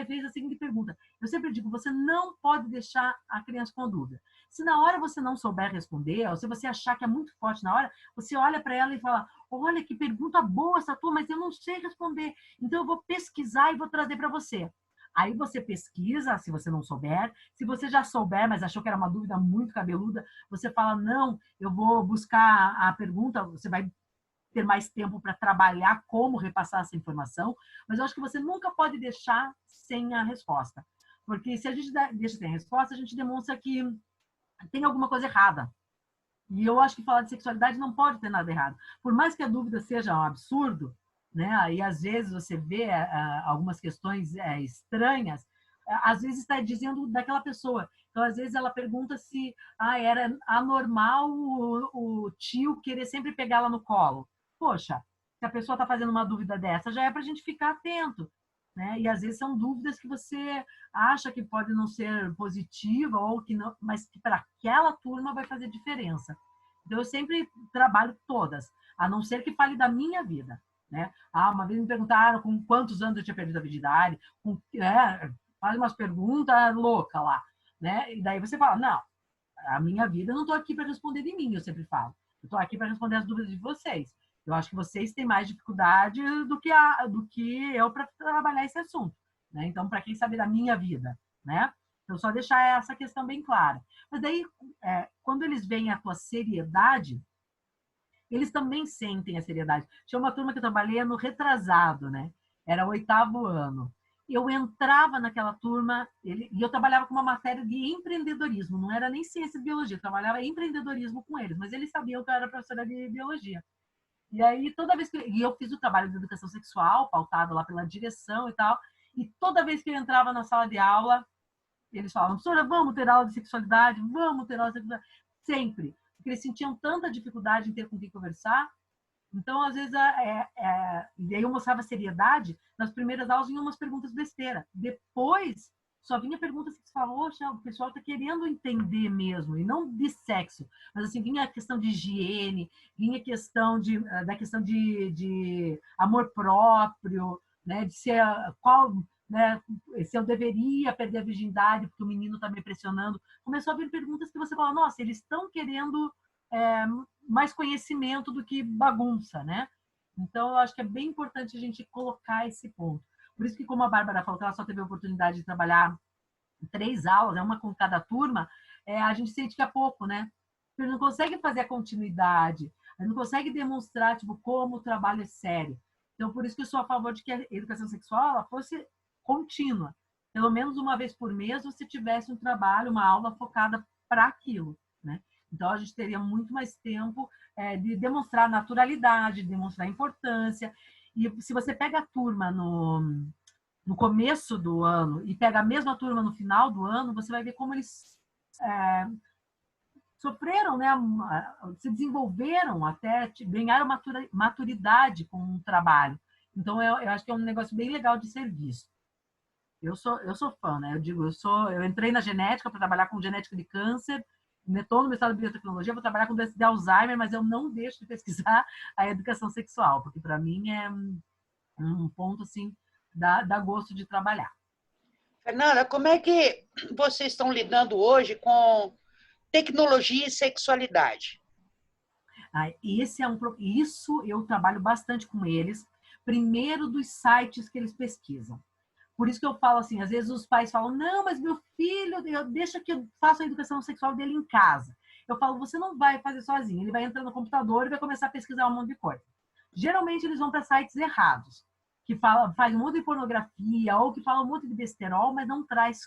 fez a seguinte pergunta. Eu sempre digo, você não pode deixar a criança com a dúvida. Se na hora você não souber responder, ou se você achar que é muito forte na hora, você olha para ela e fala, olha que pergunta boa essa tua, mas eu não sei responder. Então eu vou pesquisar e vou trazer para você. Aí você pesquisa, se você não souber. Se você já souber, mas achou que era uma dúvida muito cabeluda, você fala, não, eu vou buscar a pergunta, você vai ter mais tempo para trabalhar como repassar essa informação, mas eu acho que você nunca pode deixar sem a resposta. Porque se a gente deixa sem a resposta, a gente demonstra que tem alguma coisa errada. E eu acho que falar de sexualidade não pode ter nada errado. Por mais que a dúvida seja um absurdo, né? E às vezes você vê algumas questões estranhas, às vezes está dizendo daquela pessoa. Então, às vezes ela pergunta se era anormal o tio querer sempre pegá-la no colo. Poxa, se a pessoa está fazendo uma dúvida dessa, já é para a gente ficar atento, né? E às vezes são dúvidas que você acha que pode não ser positiva ou que não, mas que para aquela turma vai fazer diferença. Então, eu sempre trabalho todas, a não ser que fale da minha vida. Né? Uma vez me perguntaram com quantos anos eu tinha perdido a virgindade, faz umas perguntas loucas lá, né? E daí você fala, não, a minha vida eu não estou aqui para responder de mim, eu sempre falo. Eu estou aqui para responder as dúvidas de vocês. Eu acho que vocês têm mais dificuldade do que eu para trabalhar esse assunto. Né? Então, para quem sabe da minha vida, né? Então, só deixar essa questão bem clara. Mas daí, quando eles veem a tua seriedade, eles também sentem a seriedade. Tinha uma turma que eu trabalhei no retrasado, né? Era o 8º ano. Eu entrava naquela turma e eu trabalhava com uma matéria de empreendedorismo, não era nem ciência de biologia, eu trabalhava empreendedorismo com eles, mas eles sabiam que eu era professora de biologia. E aí, toda vez que eu fiz o trabalho de educação sexual, pautado lá pela direção e tal, e toda vez que eu entrava na sala de aula, eles falavam, professora, vamos ter aula de sexualidade, vamos ter aula de sexualidade, sempre. Porque eles sentiam tanta dificuldade em ter com quem conversar. Então, às vezes, e aí eu mostrava seriedade. Nas primeiras aulas vinham umas perguntas besteira. Depois, só vinha perguntas que você fala, poxa, o pessoal está querendo entender mesmo, e não de sexo. Mas, assim, vinha a questão de higiene, vinha a questão da questão de amor próprio, né, de ser qual... Né, se eu deveria perder a virgindade porque o menino está me pressionando. Começou a vir perguntas que você fala, nossa, eles estão querendo mais conhecimento do que bagunça, né? Então, eu acho que é bem importante a gente colocar esse ponto. Por isso que, como a Bárbara falou, que ela só teve a oportunidade de trabalhar 3 aulas, uma com cada turma, a gente sente que é pouco, né? Porque não consegue fazer a continuidade, a gente não consegue demonstrar como o trabalho é sério. Então, por isso que eu sou a favor de que a educação sexual ela fosse contínua. Pelo menos uma vez por mês você tivesse um trabalho, uma aula focada para aquilo, né? Então, a gente teria muito mais tempo de demonstrar naturalidade, de demonstrar importância. E se você pega a turma no começo do ano e pega a mesma turma no final do ano, você vai ver como eles sofreram, né? Se desenvolveram até ganharam maturidade com o trabalho. Então, eu acho que é um negócio bem legal de ser visto. Eu sou fã, né? Eu digo, eu entrei na genética para trabalhar com genética de câncer, estou no mestrado de biotecnologia, vou trabalhar com doença de Alzheimer, mas eu não deixo de pesquisar a educação sexual, porque para mim é um ponto, assim, dá gosto de trabalhar. Fernanda, como é que vocês estão lidando hoje com tecnologia e sexualidade? Isso eu trabalho bastante com eles, primeiro dos sites que eles pesquisam. Por isso que eu falo assim, às vezes os pais falam, não, mas meu filho, deixa que eu faça a educação sexual dele em casa. Eu falo, você não vai fazer sozinho, ele vai entrar no computador e vai começar a pesquisar um monte de coisa. Geralmente eles vão para sites errados, que faz um monte de pornografia ou que fala um monte de besterol, mas não traz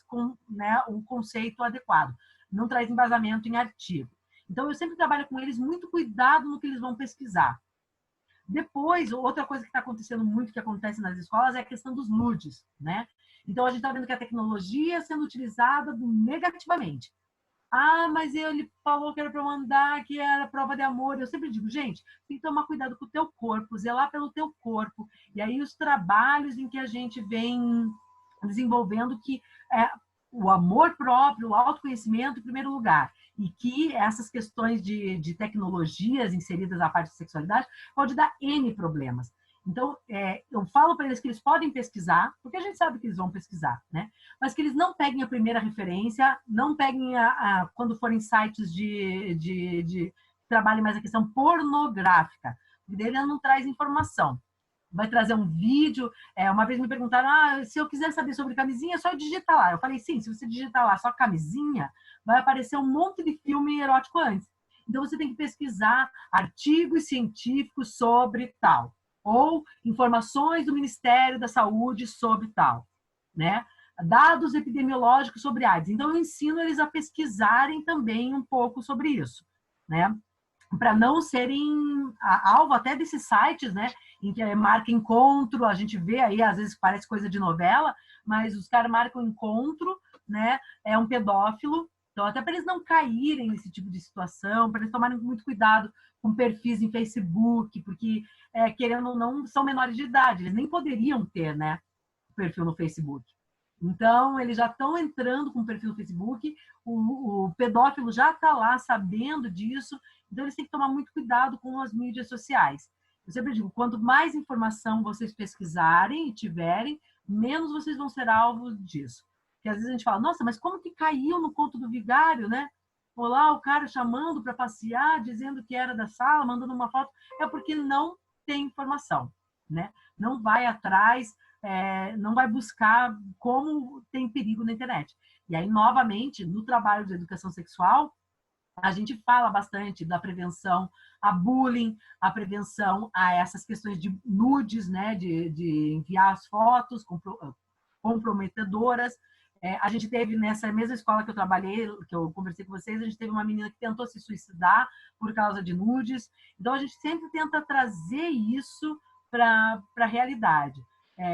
um conceito adequado, não traz embasamento em artigo. Então, eu sempre trabalho com eles muito cuidado no que eles vão pesquisar. Depois, outra coisa que está acontecendo muito, que acontece nas escolas, é a questão dos nudes, né? Então, a gente está vendo que a tecnologia sendo utilizada negativamente. Ah, mas ele falou que era para mandar, que era prova de amor. Eu sempre digo, gente, tem que tomar cuidado com o teu corpo, zelar pelo teu corpo. E aí, os trabalhos em que a gente vem desenvolvendo que o amor próprio, o autoconhecimento em primeiro lugar. E que essas questões de tecnologias inseridas à parte de sexualidade pode dar N problemas. Então, eu falo para eles que eles podem pesquisar, porque a gente sabe que eles vão pesquisar, né? Mas que eles não peguem a primeira referência, não peguem quando forem sites de trabalhem mais a questão pornográfica, porque daí ele não traz informação. Vai trazer um vídeo. Uma vez me perguntaram, se eu quiser saber sobre camisinha, é só eu digitar lá. Eu falei, sim, se você digitar lá só camisinha, vai aparecer um monte de filme erótico antes. Então, você tem que pesquisar artigos científicos sobre tal, ou informações do Ministério da Saúde sobre tal, né? Dados epidemiológicos sobre AIDS. Então, eu ensino eles a pesquisarem também um pouco sobre isso, né? Para não serem alvo até desses sites, né? Em que marca encontro, a gente vê aí, às vezes parece coisa de novela, mas os caras marcam encontro, né? É um pedófilo. Então, até para eles não caírem nesse tipo de situação, para eles tomarem muito cuidado com perfis em Facebook, porque, querendo ou não, são menores de idade, eles nem poderiam ter, né, perfil no Facebook. Então, eles já estão entrando com perfil no Facebook, o pedófilo já está lá sabendo disso, então eles têm que tomar muito cuidado com as mídias sociais. Eu sempre digo, quanto mais informação vocês pesquisarem e tiverem, menos vocês vão ser alvos disso. Porque às vezes a gente fala, nossa, mas como que caiu no conto do vigário, né? Olá, o cara chamando para passear, dizendo que era da sala, mandando uma foto. É porque não tem informação, né? Não vai atrás, não vai buscar como tem perigo na internet. E aí, novamente, no trabalho de educação sexual, a gente fala bastante da prevenção a bullying, a prevenção a essas questões de nudes, né? De enviar as fotos comprometedoras. A gente teve, nessa mesma escola que eu trabalhei, que eu conversei com vocês, a gente teve uma menina que tentou se suicidar por causa de nudes. Então, a gente sempre tenta trazer isso para a realidade.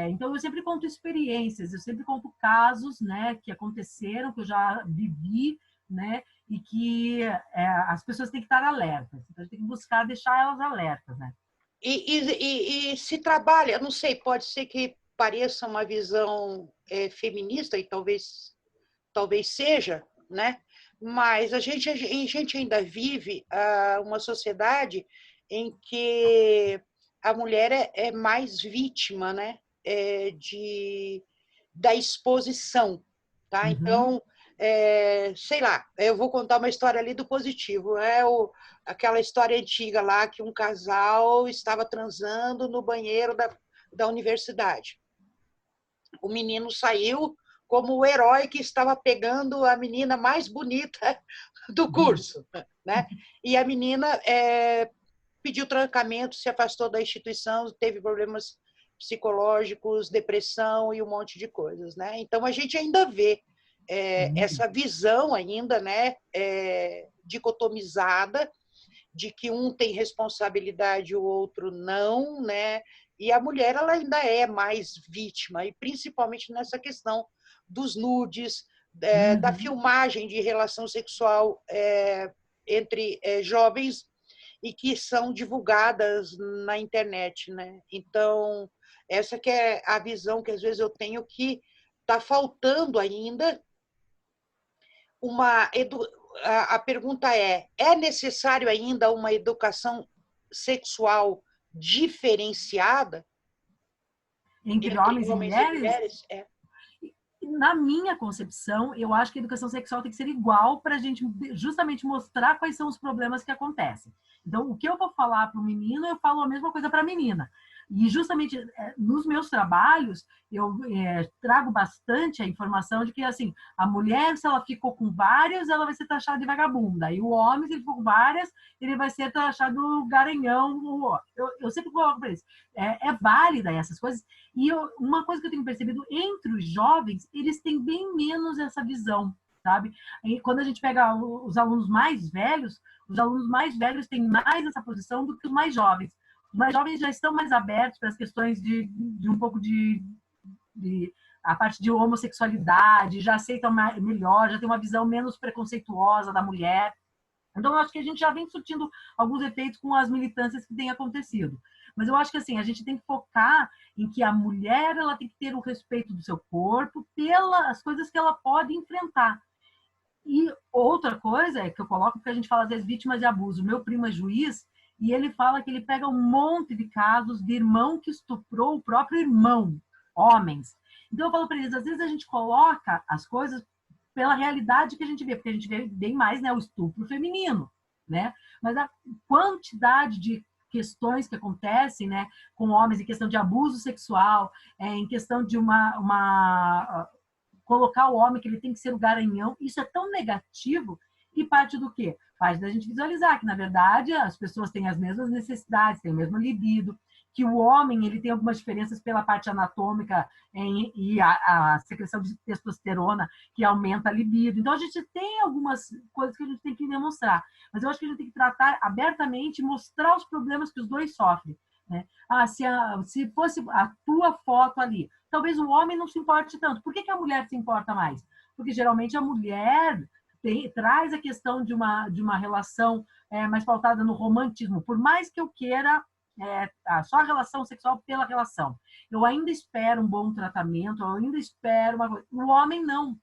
Então, eu sempre conto experiências, eu sempre conto casos, né, que aconteceram, que eu já vivi, né, e que as pessoas têm que estar alertas. Então, a gente tem que buscar deixar elas alertas, né? E se trabalha, não sei, pode ser que pareça uma visão feminista, e talvez seja, né? Mas a gente ainda vive uma sociedade em que a mulher é mais vítima, né? Da exposição, tá? Uhum. Então, sei lá, eu vou contar uma história ali do positivo. Aquela história antiga lá que um casal estava transando no banheiro da universidade. O menino saiu como o herói que estava pegando a menina mais bonita do curso, né? E a menina pediu trancamento, se afastou da instituição, teve problemas psicológicos, depressão e um monte de coisas, né? Então, a gente ainda vê essa visão ainda, né, dicotomizada, de que um tem responsabilidade e o outro não, né? E a mulher ela ainda é mais vítima, e principalmente nessa questão dos nudes, da filmagem de relação sexual entre jovens e que são divulgadas na internet, né? Então, essa que é a visão que às vezes eu tenho, que está faltando ainda a pergunta é necessário ainda uma educação sexual diferenciada entre homens e mulheres? Na minha concepção, eu acho que a educação sexual tem que ser igual para a gente justamente mostrar quais são os problemas que acontecem. Então, o que eu vou falar para o menino, eu falo a mesma coisa para a menina. E justamente nos meus trabalhos, eu trago bastante a informação de que, assim, a mulher, se ela ficou com várias, ela vai ser taxada de vagabunda. E o homem, se ele ficou com várias, ele vai ser taxado garanhão. Eu sempre coloco para eles. É válida essas coisas. E uma coisa que eu tenho percebido entre os jovens, eles têm bem menos essa visão, sabe? E quando a gente pega os alunos mais velhos têm mais essa posição do que os mais jovens. Os mais jovens já estão mais abertos para as questões de um pouco de a parte de homossexualidade, já aceitam melhor, já tem uma visão menos preconceituosa da mulher. Então, eu acho que a gente já vem surtindo alguns efeitos com as militâncias que têm acontecido. Mas eu acho que, assim, a gente tem que focar em que a mulher ela tem que ter o respeito do seu corpo pelas coisas que ela pode enfrentar. E outra coisa é que eu coloco, porque a gente fala das vítimas de abuso. Meu primo é juiz e ele fala que ele pega um monte de casos de irmão que estuprou o próprio irmão, homens. Então eu falo para eles, às vezes a gente coloca as coisas pela realidade que a gente vê, porque a gente vê bem mais, né, o estupro feminino, né? Mas a quantidade de questões que acontecem, né, com homens em questão de abuso sexual, em questão de colocar o homem que ele tem que ser o garanhão, isso é tão negativo e parte do quê? Parte da gente visualizar que, na verdade, as pessoas têm as mesmas necessidades, têm o mesmo libido, que o homem ele tem algumas diferenças pela parte anatômica e a secreção de testosterona que aumenta a libido. Então, a gente tem algumas coisas que a gente tem que demonstrar, mas eu acho que a gente tem que tratar abertamente e mostrar os problemas que os dois sofrem, né? Se fosse a tua foto ali, talvez o homem não se importe tanto. Por que a mulher se importa mais? Porque geralmente a mulher traz a questão de uma relação mais pautada no romantismo. Por mais que eu queira só a relação sexual pela relação, eu ainda espero um bom tratamento, eu ainda espero uma coisa. O homem não.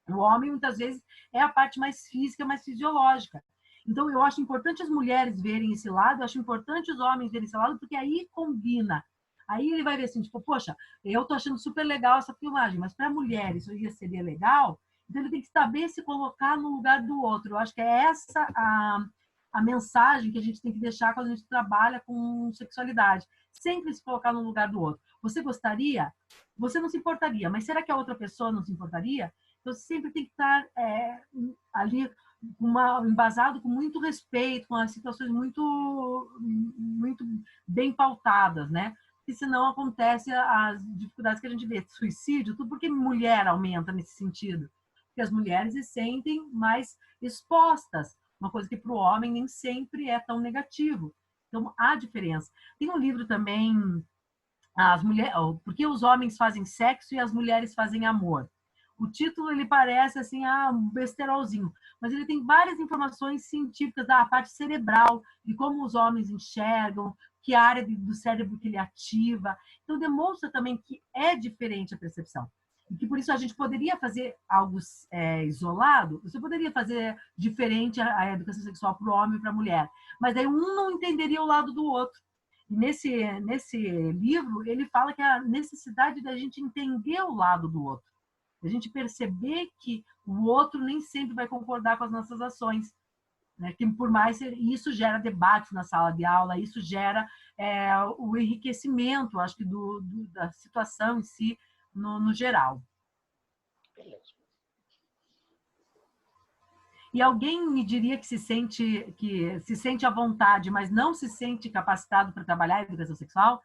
O homem, muitas vezes, é a parte mais física, mais fisiológica. Então, eu acho importante as mulheres verem esse lado, eu acho importante os homens verem esse lado, porque aí combina. Aí ele vai ver assim, tipo, poxa, eu tô achando super legal essa filmagem, mas para a mulher isso seria legal, então ele tem que saber se colocar no lugar do outro. Eu acho que é essa a mensagem que a gente tem que deixar quando a gente trabalha com sexualidade. Sempre se colocar no lugar do outro. Você gostaria? Você não se importaria, mas será que a outra pessoa não se importaria? Então, você sempre tem que estar ali embasado com muito respeito, com as situações muito, muito bem pautadas, né? E senão acontece as dificuldades que a gente vê, suicídio, tudo porque mulher aumenta nesse sentido. Porque as mulheres se sentem mais expostas, uma coisa que para o homem nem sempre é tão negativo. Então, há diferença. Tem um livro também, Por que os homens fazem sexo e as mulheres fazem amor? O título, ele parece assim, um besterolzinho, mas ele tem várias informações científicas da parte cerebral, de como os homens enxergam, que área do cérebro que ele ativa. Então, demonstra também que é diferente a percepção. E que, por isso, a gente poderia fazer algo isolado, você poderia fazer diferente a educação sexual para o homem e para a mulher, mas aí um não entenderia o lado do outro. E nesse livro, ele fala que a necessidade da gente entender o lado do outro, a gente perceber que o outro nem sempre vai concordar com as nossas ações, né? Que por mais isso gera debate na sala de aula, isso gera o enriquecimento, acho que da situação em si no geral. Beleza. E alguém me diria que se sente à vontade, mas não se sente capacitado para trabalhar a educação sexual?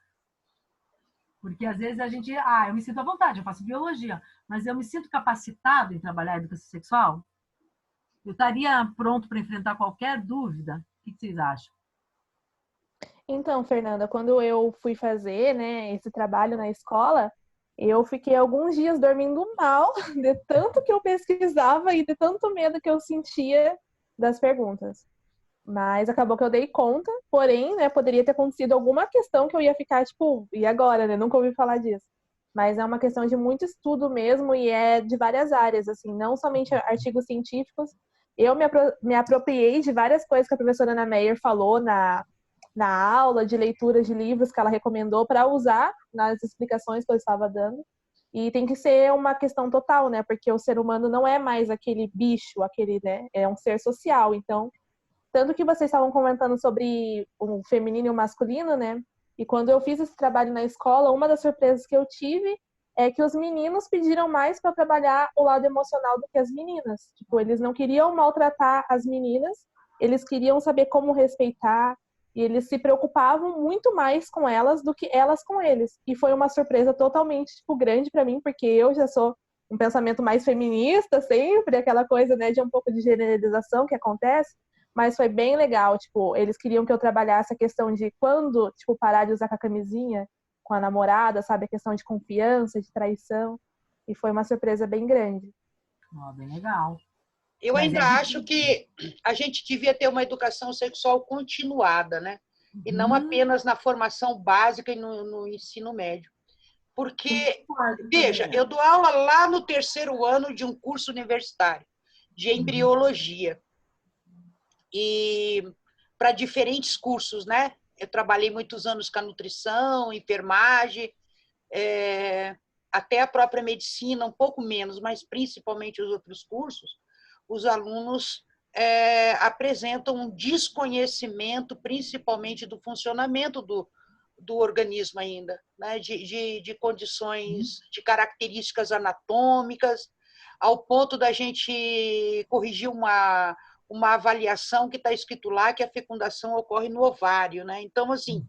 Porque às vezes a gente, eu me sinto à vontade, eu faço biologia, mas eu me sinto capacitado em trabalhar a educação sexual? Eu estaria pronto para enfrentar qualquer dúvida? O que vocês acham? Então, Fernanda, quando eu fui fazer, né, esse trabalho na escola, eu fiquei alguns dias dormindo mal, de tanto que eu pesquisava e de tanto medo que eu sentia das perguntas. Mas acabou que eu dei conta, porém, né, poderia ter acontecido alguma questão que eu ia ficar, tipo, e agora, né? Nunca ouvi falar disso. Mas é uma questão de muito estudo mesmo e é de várias áreas, assim, não somente artigos científicos. Eu me apropriei de várias coisas que a professora Ana Meyer falou na aula, de leituras de livros que ela recomendou para usar nas explicações que eu estava dando. E tem que ser uma questão total, né? Porque o ser humano não é mais aquele bicho, né? É um ser social, então... Tanto que vocês estavam comentando sobre o feminino e o masculino, né? E quando eu fiz esse trabalho na escola, uma das surpresas que eu tive é que os meninos pediram mais para trabalhar o lado emocional do que as meninas. Tipo, eles não queriam maltratar as meninas, eles queriam saber como respeitar, e eles se preocupavam muito mais com elas do que elas com eles. E foi uma surpresa totalmente, tipo, grande para mim, porque eu já sou um pensamento mais feminista sempre, aquela coisa, né, de um pouco de generalização que acontece, mas foi bem legal, tipo, eles queriam que eu trabalhasse a questão de quando, tipo, parar de usar com a camisinha com a namorada, sabe, a questão de confiança, de traição, e foi uma surpresa bem grande. Ó, bem legal. Eu Mas ainda é acho difícil. que a gente devia ter uma educação sexual continuada, né? E não Uhum. apenas na formação básica e no ensino médio. Porque, Concordo veja, também. eu dou aula lá no terceiro ano de um curso universitário de embriologia. E para diferentes cursos, né? Eu trabalhei muitos anos com a nutrição, enfermagem, até a própria medicina, um pouco menos, mas principalmente os outros cursos, os alunos apresentam um desconhecimento, principalmente do funcionamento do organismo ainda, né? de condições, de características anatômicas, ao ponto da gente corrigir uma avaliação que está escrito lá que a fecundação ocorre no ovário, né? Então, assim,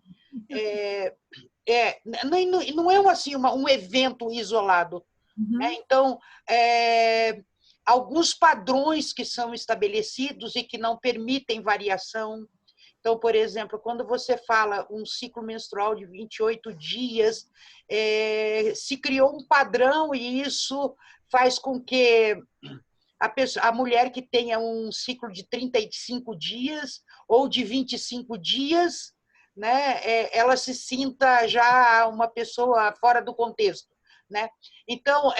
não é assim, um evento isolado. Né? Então, alguns padrões que são estabelecidos e que não permitem variação. Então, por exemplo, quando você fala um ciclo menstrual de 28 dias, se criou um padrão e isso faz com que a mulher que tenha um ciclo de 35 dias ou de 25 dias, né, ela se sinta já uma pessoa fora do contexto. Né? Então,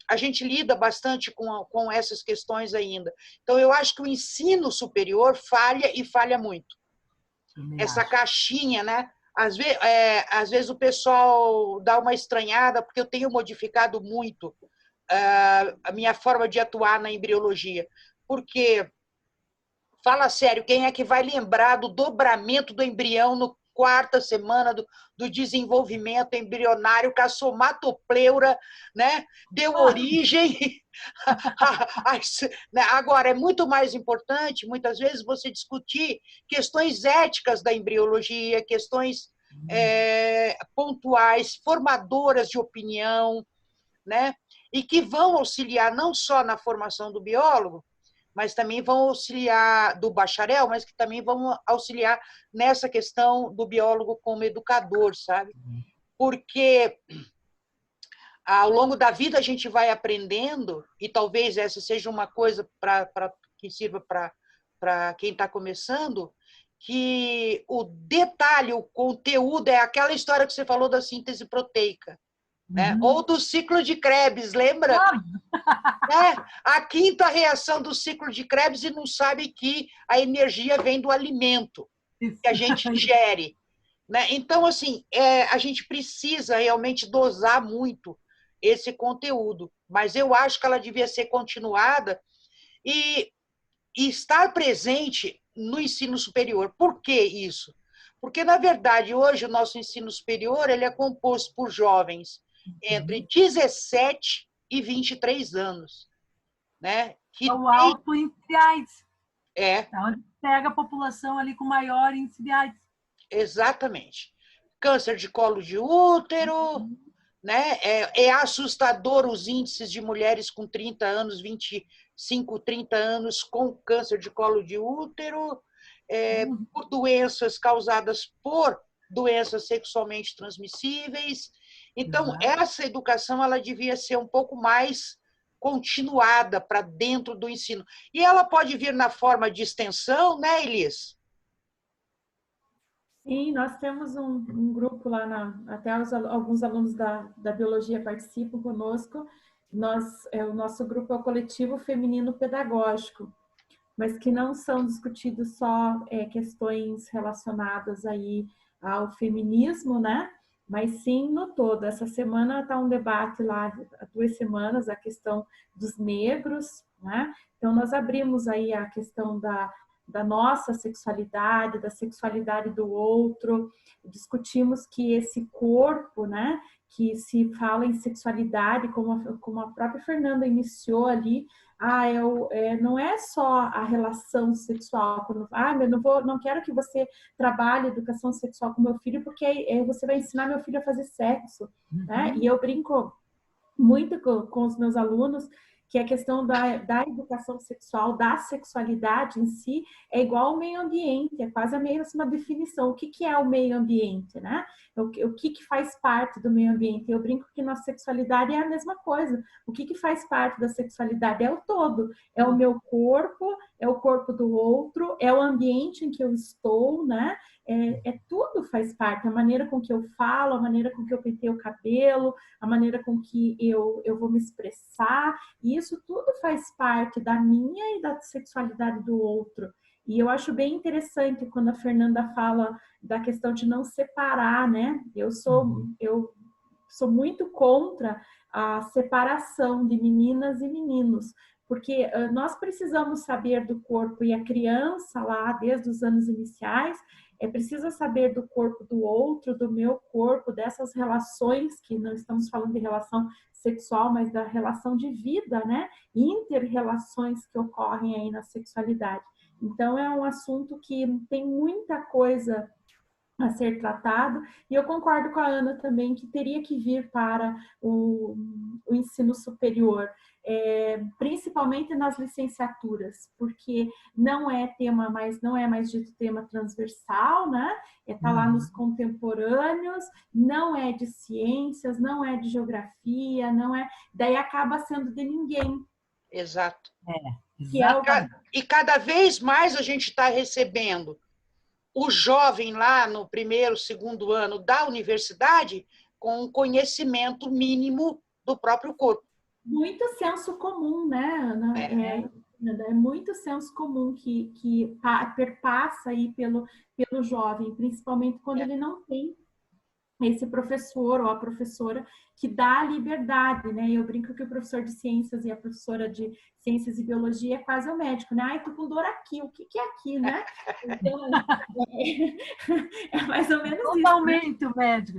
a gente lida bastante com essas questões ainda. Então, eu acho que o ensino superior falha e falha muito. Essa caixinha, né? Às vezes o pessoal dá uma estranhada, porque eu tenho modificado muito a minha forma de atuar na embriologia. Porque, fala sério, quem é que vai lembrar do dobramento do embrião no quarta semana do desenvolvimento embrionário, que a somatopleura, né, deu origem agora, é muito mais importante, muitas vezes, você discutir questões éticas da embriologia, questões pontuais, formadoras de opinião, né, e que vão auxiliar não só na formação do biólogo, mas também vão auxiliar do bacharel, mas que também vão auxiliar nessa questão do biólogo como educador, sabe? Porque ao longo da vida a gente vai aprendendo, e talvez essa seja uma coisa que sirva para quem está começando, que o detalhe, o conteúdo é aquela história que você falou da síntese proteica. Né? Ou do ciclo de Krebs, lembra? A quinta reação do ciclo de Krebs e não sabe que a energia vem do alimento que a gente ingere. Né? Então, assim, a gente precisa realmente dosar muito esse conteúdo, mas eu acho que ela devia ser continuada e estar presente no ensino superior. Por que isso? Porque, na verdade, hoje o nosso ensino superior ele é composto por jovens entre 17 e 23 anos. Né? Que o alto índice de AIDS. É onde pega a população ali com maior índice de AIDS. Exatamente. Câncer de colo de útero, né? É assustador os índices de mulheres com 30 anos, 25, 30 anos com câncer de colo de útero, por doenças causadas por doenças sexualmente transmissíveis. Então, essa educação ela devia ser um pouco mais continuada para dentro do ensino. E ela pode vir na forma de extensão, né, Elis? Sim, nós temos um grupo lá, até alguns alunos da biologia participam conosco. O nosso grupo é o Coletivo Feminino Pedagógico, mas que não são discutidos só questões relacionadas aí ao feminismo, né? Mas sim no todo. Essa semana está um debate lá, há 2 semanas, a questão dos negros, né? Então, nós abrimos aí a questão da nossa sexualidade, da sexualidade do outro. Discutimos que esse corpo, né, que se fala em sexualidade, como a própria Fernanda iniciou ali, não é só a relação sexual. Eu não quero que você trabalhe educação sexual com meu filho, porque você vai ensinar meu filho a fazer sexo, né? E eu brinco muito com os meus alunos que a questão da educação sexual, da sexualidade em si, é igual ao meio ambiente, é quase a mesma definição. O que é o meio ambiente, né? O que faz parte do meio ambiente? Eu brinco que na sexualidade é a mesma coisa. O que faz parte da sexualidade é o todo. É o meu corpo, é o corpo do outro, é o ambiente em que eu estou, né? Tudo faz parte. A maneira com que eu falo, a maneira com que eu penteio o cabelo, a maneira com que eu vou me expressar. E isso tudo faz parte da minha e da sexualidade do outro. E eu acho bem interessante quando a Fernanda fala da questão de não separar, né? Eu sou muito contra a separação de meninas e meninos, porque nós precisamos saber do corpo, e a criança lá, desde os anos iniciais, precisa saber do corpo do outro, do meu corpo, dessas relações, que não estamos falando de relação sexual, mas da relação de vida, né? Inter-relações que ocorrem aí na sexualidade. Então, é um assunto que tem muita coisa a ser tratado, e eu concordo com a Ana também que teria que vir para o ensino superior, principalmente nas licenciaturas, porque não é mais dito tema transversal, né? Tá lá nos contemporâneos, não é de ciências, não é de geografia, daí acaba sendo de ninguém. Exato. Que E cada vez mais a gente está recebendo o jovem lá no primeiro, segundo ano da universidade com um conhecimento mínimo do próprio corpo. Muito senso comum, né, Ana? É muito senso comum que perpassa aí pelo jovem, principalmente quando ele não tem esse professor ou a professora que dá a liberdade, né? Eu brinco que o professor de ciências e a professora de ciências e biologia é quase o médico, né? Ai, tô com dor aqui, o que é aqui, né? Então, é mais ou menos totalmente isso, né? O médico.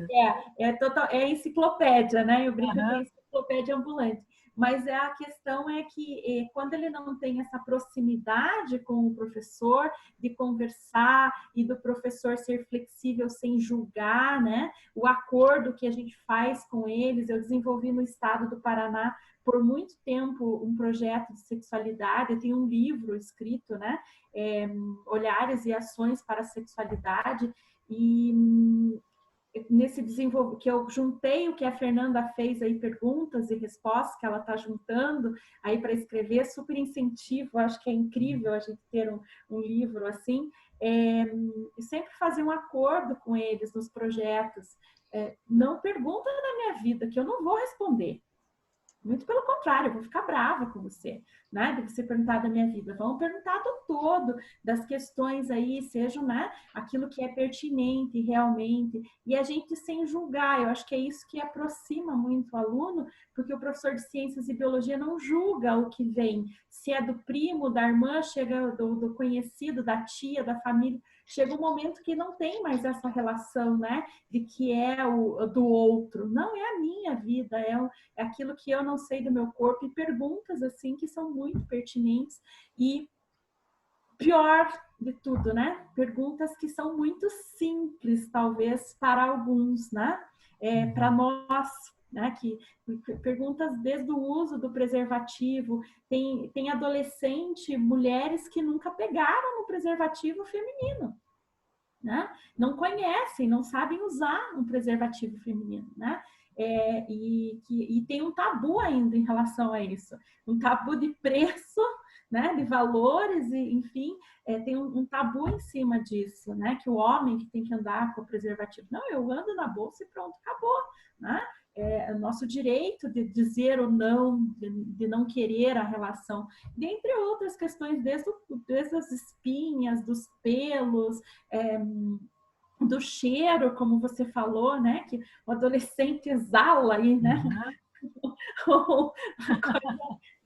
É enciclopédia, né? Eu brinco que é enciclopédia ambulante. Mas a questão é que quando ele não tem essa proximidade com o professor, de conversar e do professor ser flexível sem julgar, né? O acordo que a gente faz com eles, eu desenvolvi no estado do Paraná por muito tempo um projeto de sexualidade, eu tenho um livro escrito, né? Olhares e Ações para a Sexualidade, e nesse desenvolvimento que eu juntei o que a Fernanda fez aí, perguntas e respostas que ela está juntando aí para escrever, super incentivo, acho que é incrível a gente ter um livro assim, e sempre fazer um acordo com eles nos projetos. Não pergunta da minha vida, que eu não vou responder. Muito pelo contrário, eu vou ficar brava com você, né? De você perguntar da minha vida. Vamos perguntar do todo, das questões aí, sejam, né? Aquilo que é pertinente realmente. E a gente sem julgar, eu acho que é isso que aproxima muito o aluno, porque o professor de ciências e biologia não julga o que vem. Se é do primo, da irmã, chega do conhecido, da tia, da família. Chega um momento que não tem mais essa relação, né? De que é o do outro. Não é a minha vida, é aquilo que eu não sei do meu corpo, e perguntas assim que são muito pertinentes, e pior de tudo, né? Perguntas que são muito simples, talvez, para alguns, né? Para nós, né? Que perguntas desde o uso do preservativo, tem adolescente, mulheres que nunca pegaram no preservativo feminino, né? Não conhecem, não sabem usar um preservativo feminino, né? E tem um tabu ainda em relação a isso, um tabu de preço, né? De valores, e enfim, tem um tabu em cima disso, né? Que o homem que tem que andar com o preservativo, não, eu ando na bolsa e pronto, acabou, né? É nosso direito de dizer ou não, de não querer a relação, dentre outras questões, desde as espinhas, dos pelos, do cheiro, como você falou, né? Que o adolescente exala aí, né?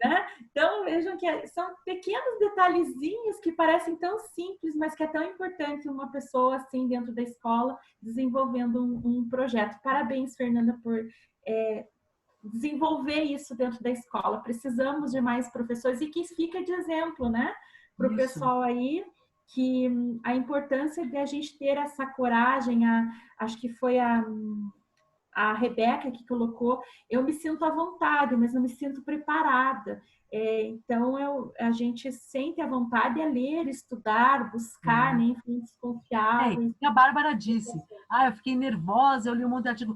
Né? Então, vejam que são pequenos detalhezinhos que parecem tão simples, mas que é tão importante uma pessoa assim dentro da escola desenvolvendo um projeto. Parabéns, Fernanda, por desenvolver isso dentro da escola. Precisamos de mais professores e que fica de exemplo, né? Para o pessoal aí, que a importância de a gente ter essa coragem, acho que foi a Rebeca que colocou, eu me sinto à vontade, mas não me sinto preparada. Então, a gente sente a vontade a ler, estudar, buscar, nem fontes confiáveis. A Bárbara disse, eu fiquei nervosa, eu li um monte de artigo.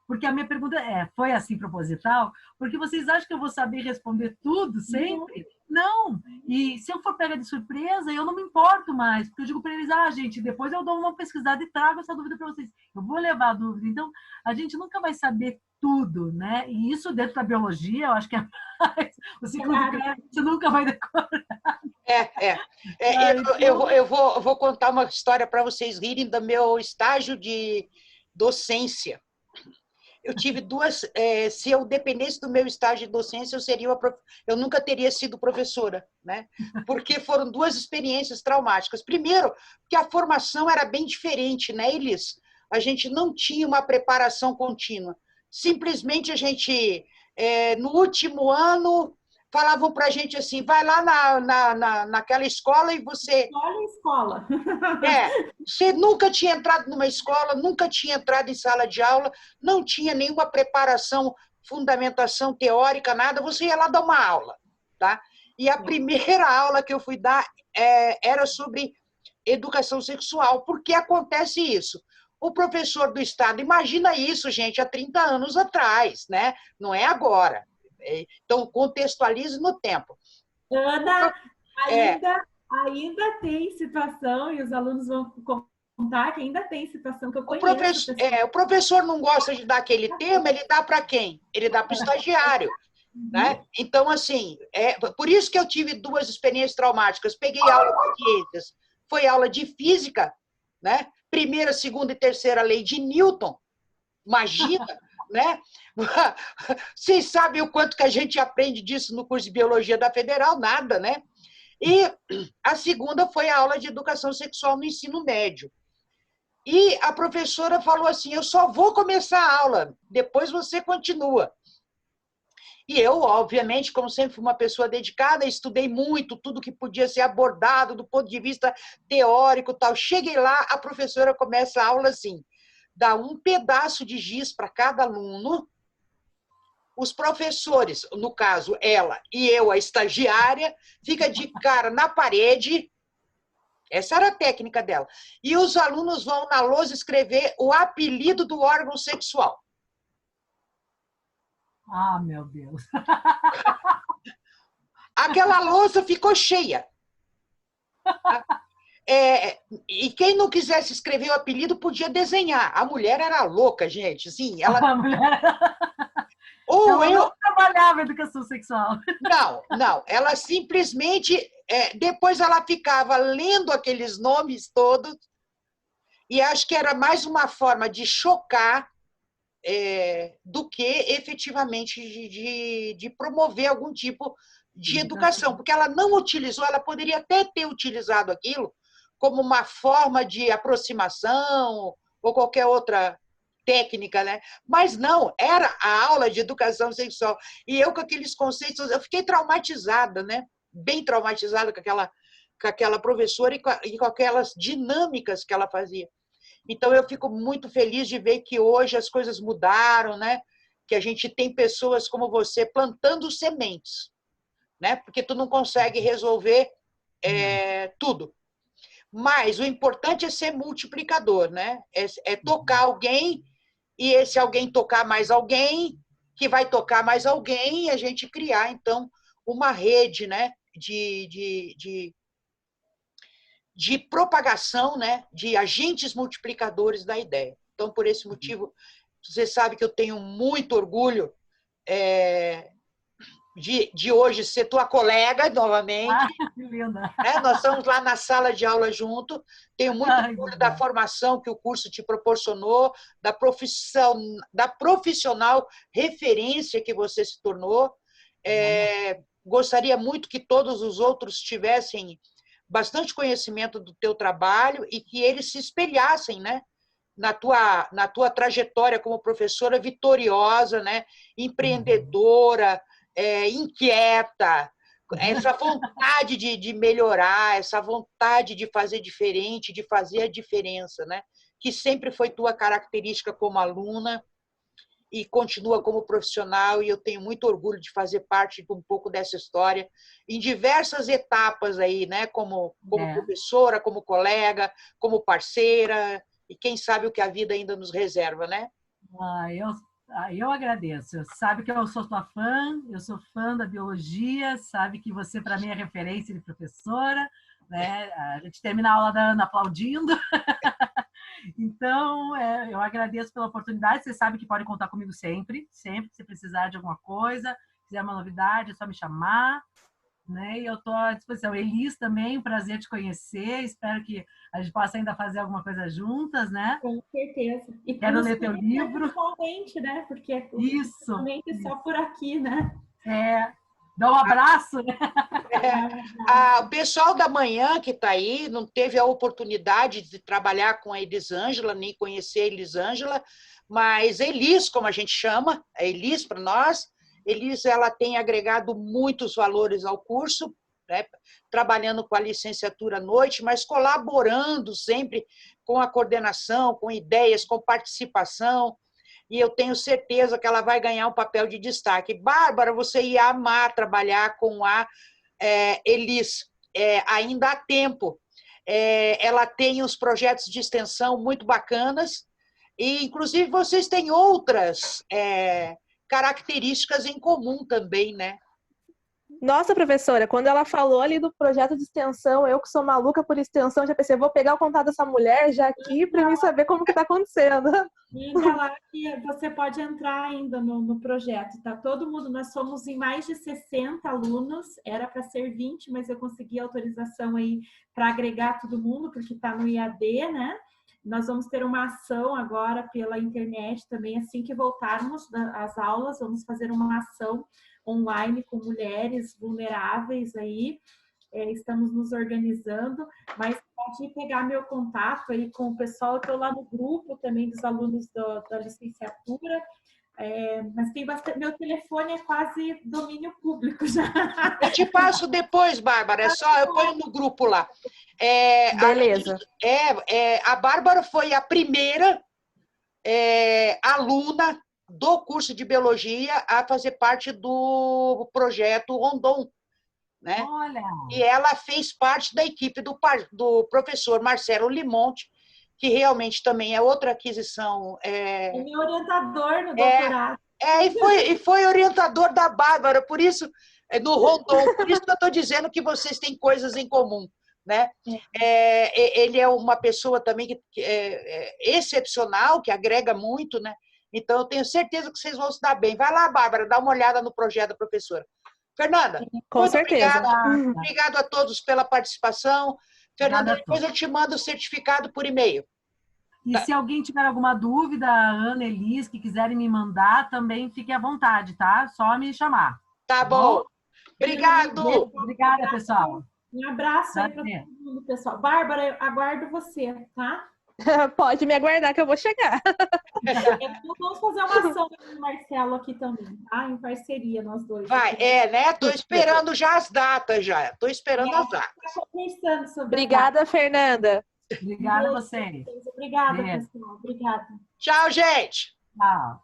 Porque a minha pergunta foi assim proposital? Porque vocês acham que eu vou saber responder tudo sempre? Não! E se eu for pega de surpresa, eu não me importo mais. Porque eu digo para eles, gente, depois eu dou uma pesquisada e trago essa dúvida para vocês. Eu vou levar a dúvida. Então, a gente nunca vai saber tudo, né? E isso dentro da biologia, eu acho que é mais... O ciclo de Krebs, você nunca vai decorar. Eu vou contar uma história para vocês rirem do meu estágio de docência. Eu tive duas... se eu dependesse do meu estágio de docência, eu nunca teria sido professora, né? Porque foram duas experiências traumáticas. Primeiro, que a formação era bem diferente, né, Elis? A gente não tinha uma preparação contínua. Simplesmente a gente, no último ano, falavam para a gente assim, vai lá naquela escola e você... Olha a escola. Você nunca tinha entrado numa escola, nunca tinha entrado em sala de aula, não tinha nenhuma preparação, fundamentação teórica, nada, você ia lá dar uma aula, tá? E a primeira aula que eu fui dar era sobre educação sexual. Por que acontece isso? O professor do Estado, imagina isso, gente, há 30 anos atrás, né? Não é agora. Então, contextualize no tempo. Ana, ainda tem situação, e os alunos vão contar que ainda tem situação que eu conheço. O professor não gosta de dar aquele tema, ele dá para quem? Ele dá para o estagiário. Né? Então, assim, por isso que eu tive duas experiências traumáticas. Peguei aula de ciências, foi aula de física, né? Primeira, segunda e terceira lei de Newton. Imagina, né? Vocês sabem o quanto que a gente aprende disso no curso de Biologia da Federal? Nada, né? E a segunda foi a aula de educação sexual no ensino médio. E a professora falou assim, eu só vou começar a aula, depois você continua. E eu, obviamente, como sempre fui uma pessoa dedicada, estudei muito, tudo que podia ser abordado do ponto de vista teórico e tal. Cheguei lá, a professora começa a aula assim, dá um pedaço de giz para cada aluno, os professores, no caso, ela e eu, a estagiária, fica de cara na parede, essa era a técnica dela, e os alunos vão na lousa escrever o apelido do órgão sexual. Meu Deus! Aquela lousa ficou cheia. E quem não quisesse escrever o apelido podia desenhar. A mulher era louca, gente. Assim, ela... Ela não trabalhava educação sexual. Não. Ela simplesmente... depois ela ficava lendo aqueles nomes todos e acho que era mais uma forma de chocar do que efetivamente de promover algum tipo de educação, porque ela não utilizou, ela poderia até ter utilizado aquilo como uma forma de aproximação ou qualquer outra técnica, né? Mas não, era a aula de educação sexual. E eu, com aqueles conceitos, eu fiquei traumatizada, né? Bem traumatizada com aquela professora e com aquelas dinâmicas que ela fazia. Então, eu fico muito feliz de ver que hoje as coisas mudaram, né? Que a gente tem pessoas como você plantando sementes, né? Porque tu não consegue resolver tudo. Mas o importante é ser multiplicador, né? É tocar alguém, e esse alguém tocar mais alguém, que vai tocar mais alguém, e a gente criar, então, uma rede, né? De propagação, né, de agentes multiplicadores da ideia. Então, por esse motivo, você sabe que eu tenho muito orgulho de hoje ser tua colega novamente. Que linda! Nós estamos lá na sala de aula junto. Tenho muito orgulho da formação que o curso te proporcionou, da profissional referência que você se tornou. Gostaria muito que todos os outros tivessem bastante conhecimento do teu trabalho e que eles se espelhassem, né, na tua trajetória como professora vitoriosa, né, empreendedora, inquieta, essa vontade de melhorar, essa vontade de fazer diferente, de fazer a diferença, né, que sempre foi tua característica como aluna e continua como profissional, e eu tenho muito orgulho de fazer parte de um pouco dessa história, em diversas etapas aí, né? Como professora, como colega, como parceira, e quem sabe o que a vida ainda nos reserva, né? Eu agradeço. Sabe que eu sou tua fã, eu sou fã da biologia, sabe que você, para mim, é referência de professora, né? A gente termina a aula da Ana aplaudindo. Então, eu agradeço pela oportunidade. Você sabe que pode contar comigo sempre, sempre que você precisar de alguma coisa, quiser uma novidade, é só me chamar, né? E eu estou à disposição. Elis também, um prazer te conhecer. Espero que a gente possa ainda fazer alguma coisa juntas, né? Com certeza. E quero ler teu livro. Principalmente, né? Porque é isso, só por aqui, né? Dá um abraço, né? O pessoal da manhã que está aí não teve a oportunidade de trabalhar com a Elisângela, nem conhecer a Elisângela, mas Elis, como a gente chama, a Elis para nós, Elis, ela tem agregado muitos valores ao curso, né? Trabalhando com a licenciatura à noite, mas colaborando sempre com a coordenação, com ideias, com participação, e eu tenho certeza que ela vai ganhar um papel de destaque. Bárbara, você ia amar trabalhar com a Elis, ainda há tempo. Ela tem uns projetos de extensão muito bacanas, e inclusive vocês têm outras características em comum também, né? Nossa, professora, quando ela falou ali do projeto de extensão, eu que sou maluca por extensão, já pensei, vou pegar o contato dessa mulher já aqui para mim saber como que está acontecendo. Liga lá que você pode entrar ainda no projeto, tá? Todo mundo, nós somos em mais de 60 alunos, era para ser 20, mas eu consegui autorização aí para agregar todo mundo, porque está no IAD, né? Nós vamos ter uma ação agora pela internet também, assim que voltarmos às aulas, vamos fazer uma ação online com mulheres vulneráveis aí, estamos nos organizando, mas pode pegar meu contato aí com o pessoal, eu estou lá no grupo também dos alunos da licenciatura, mas tem bastante, meu telefone é quase domínio público já. Eu te passo depois, Bárbara, eu ponho no grupo lá. Beleza. A Bárbara foi a primeira aluna do curso de biologia a fazer parte do projeto Rondon, né? Olha. E ela fez parte da equipe do professor Marcelo Limonte, que realmente também é outra aquisição. É meu orientador no doutorado. E foi orientador da Bárbara, por isso, no Rondon, por isso que eu estou dizendo que vocês têm coisas em comum, né? Ele é uma pessoa também que é excepcional, que agrega muito, né? Então, eu tenho certeza que vocês vão se dar bem. Vai lá, Bárbara, dá uma olhada no projeto da professora. Fernanda, com certeza. Obrigado a todos pela participação. Fernanda, depois eu te mando o certificado por e-mail. E se alguém tiver alguma dúvida, Ana, Elis, que quiserem me mandar, também fiquem à vontade, tá? Só me chamar. Tá bom. Obrigado. Obrigada, pessoal. Um abraço aí para todo mundo, pessoal. Bárbara, eu aguardo você, tá? Pode me aguardar que eu vou chegar. Vamos fazer uma ação com o Marcelo aqui também, tá? Em parceria, nós dois. Vai, né? Estou esperando já as datas, já. Estou esperando as datas. Conversando sobre Obrigada, Fernanda. Obrigada a vocês. Obrigada, pessoal. Obrigada. Tchau, gente. Tchau.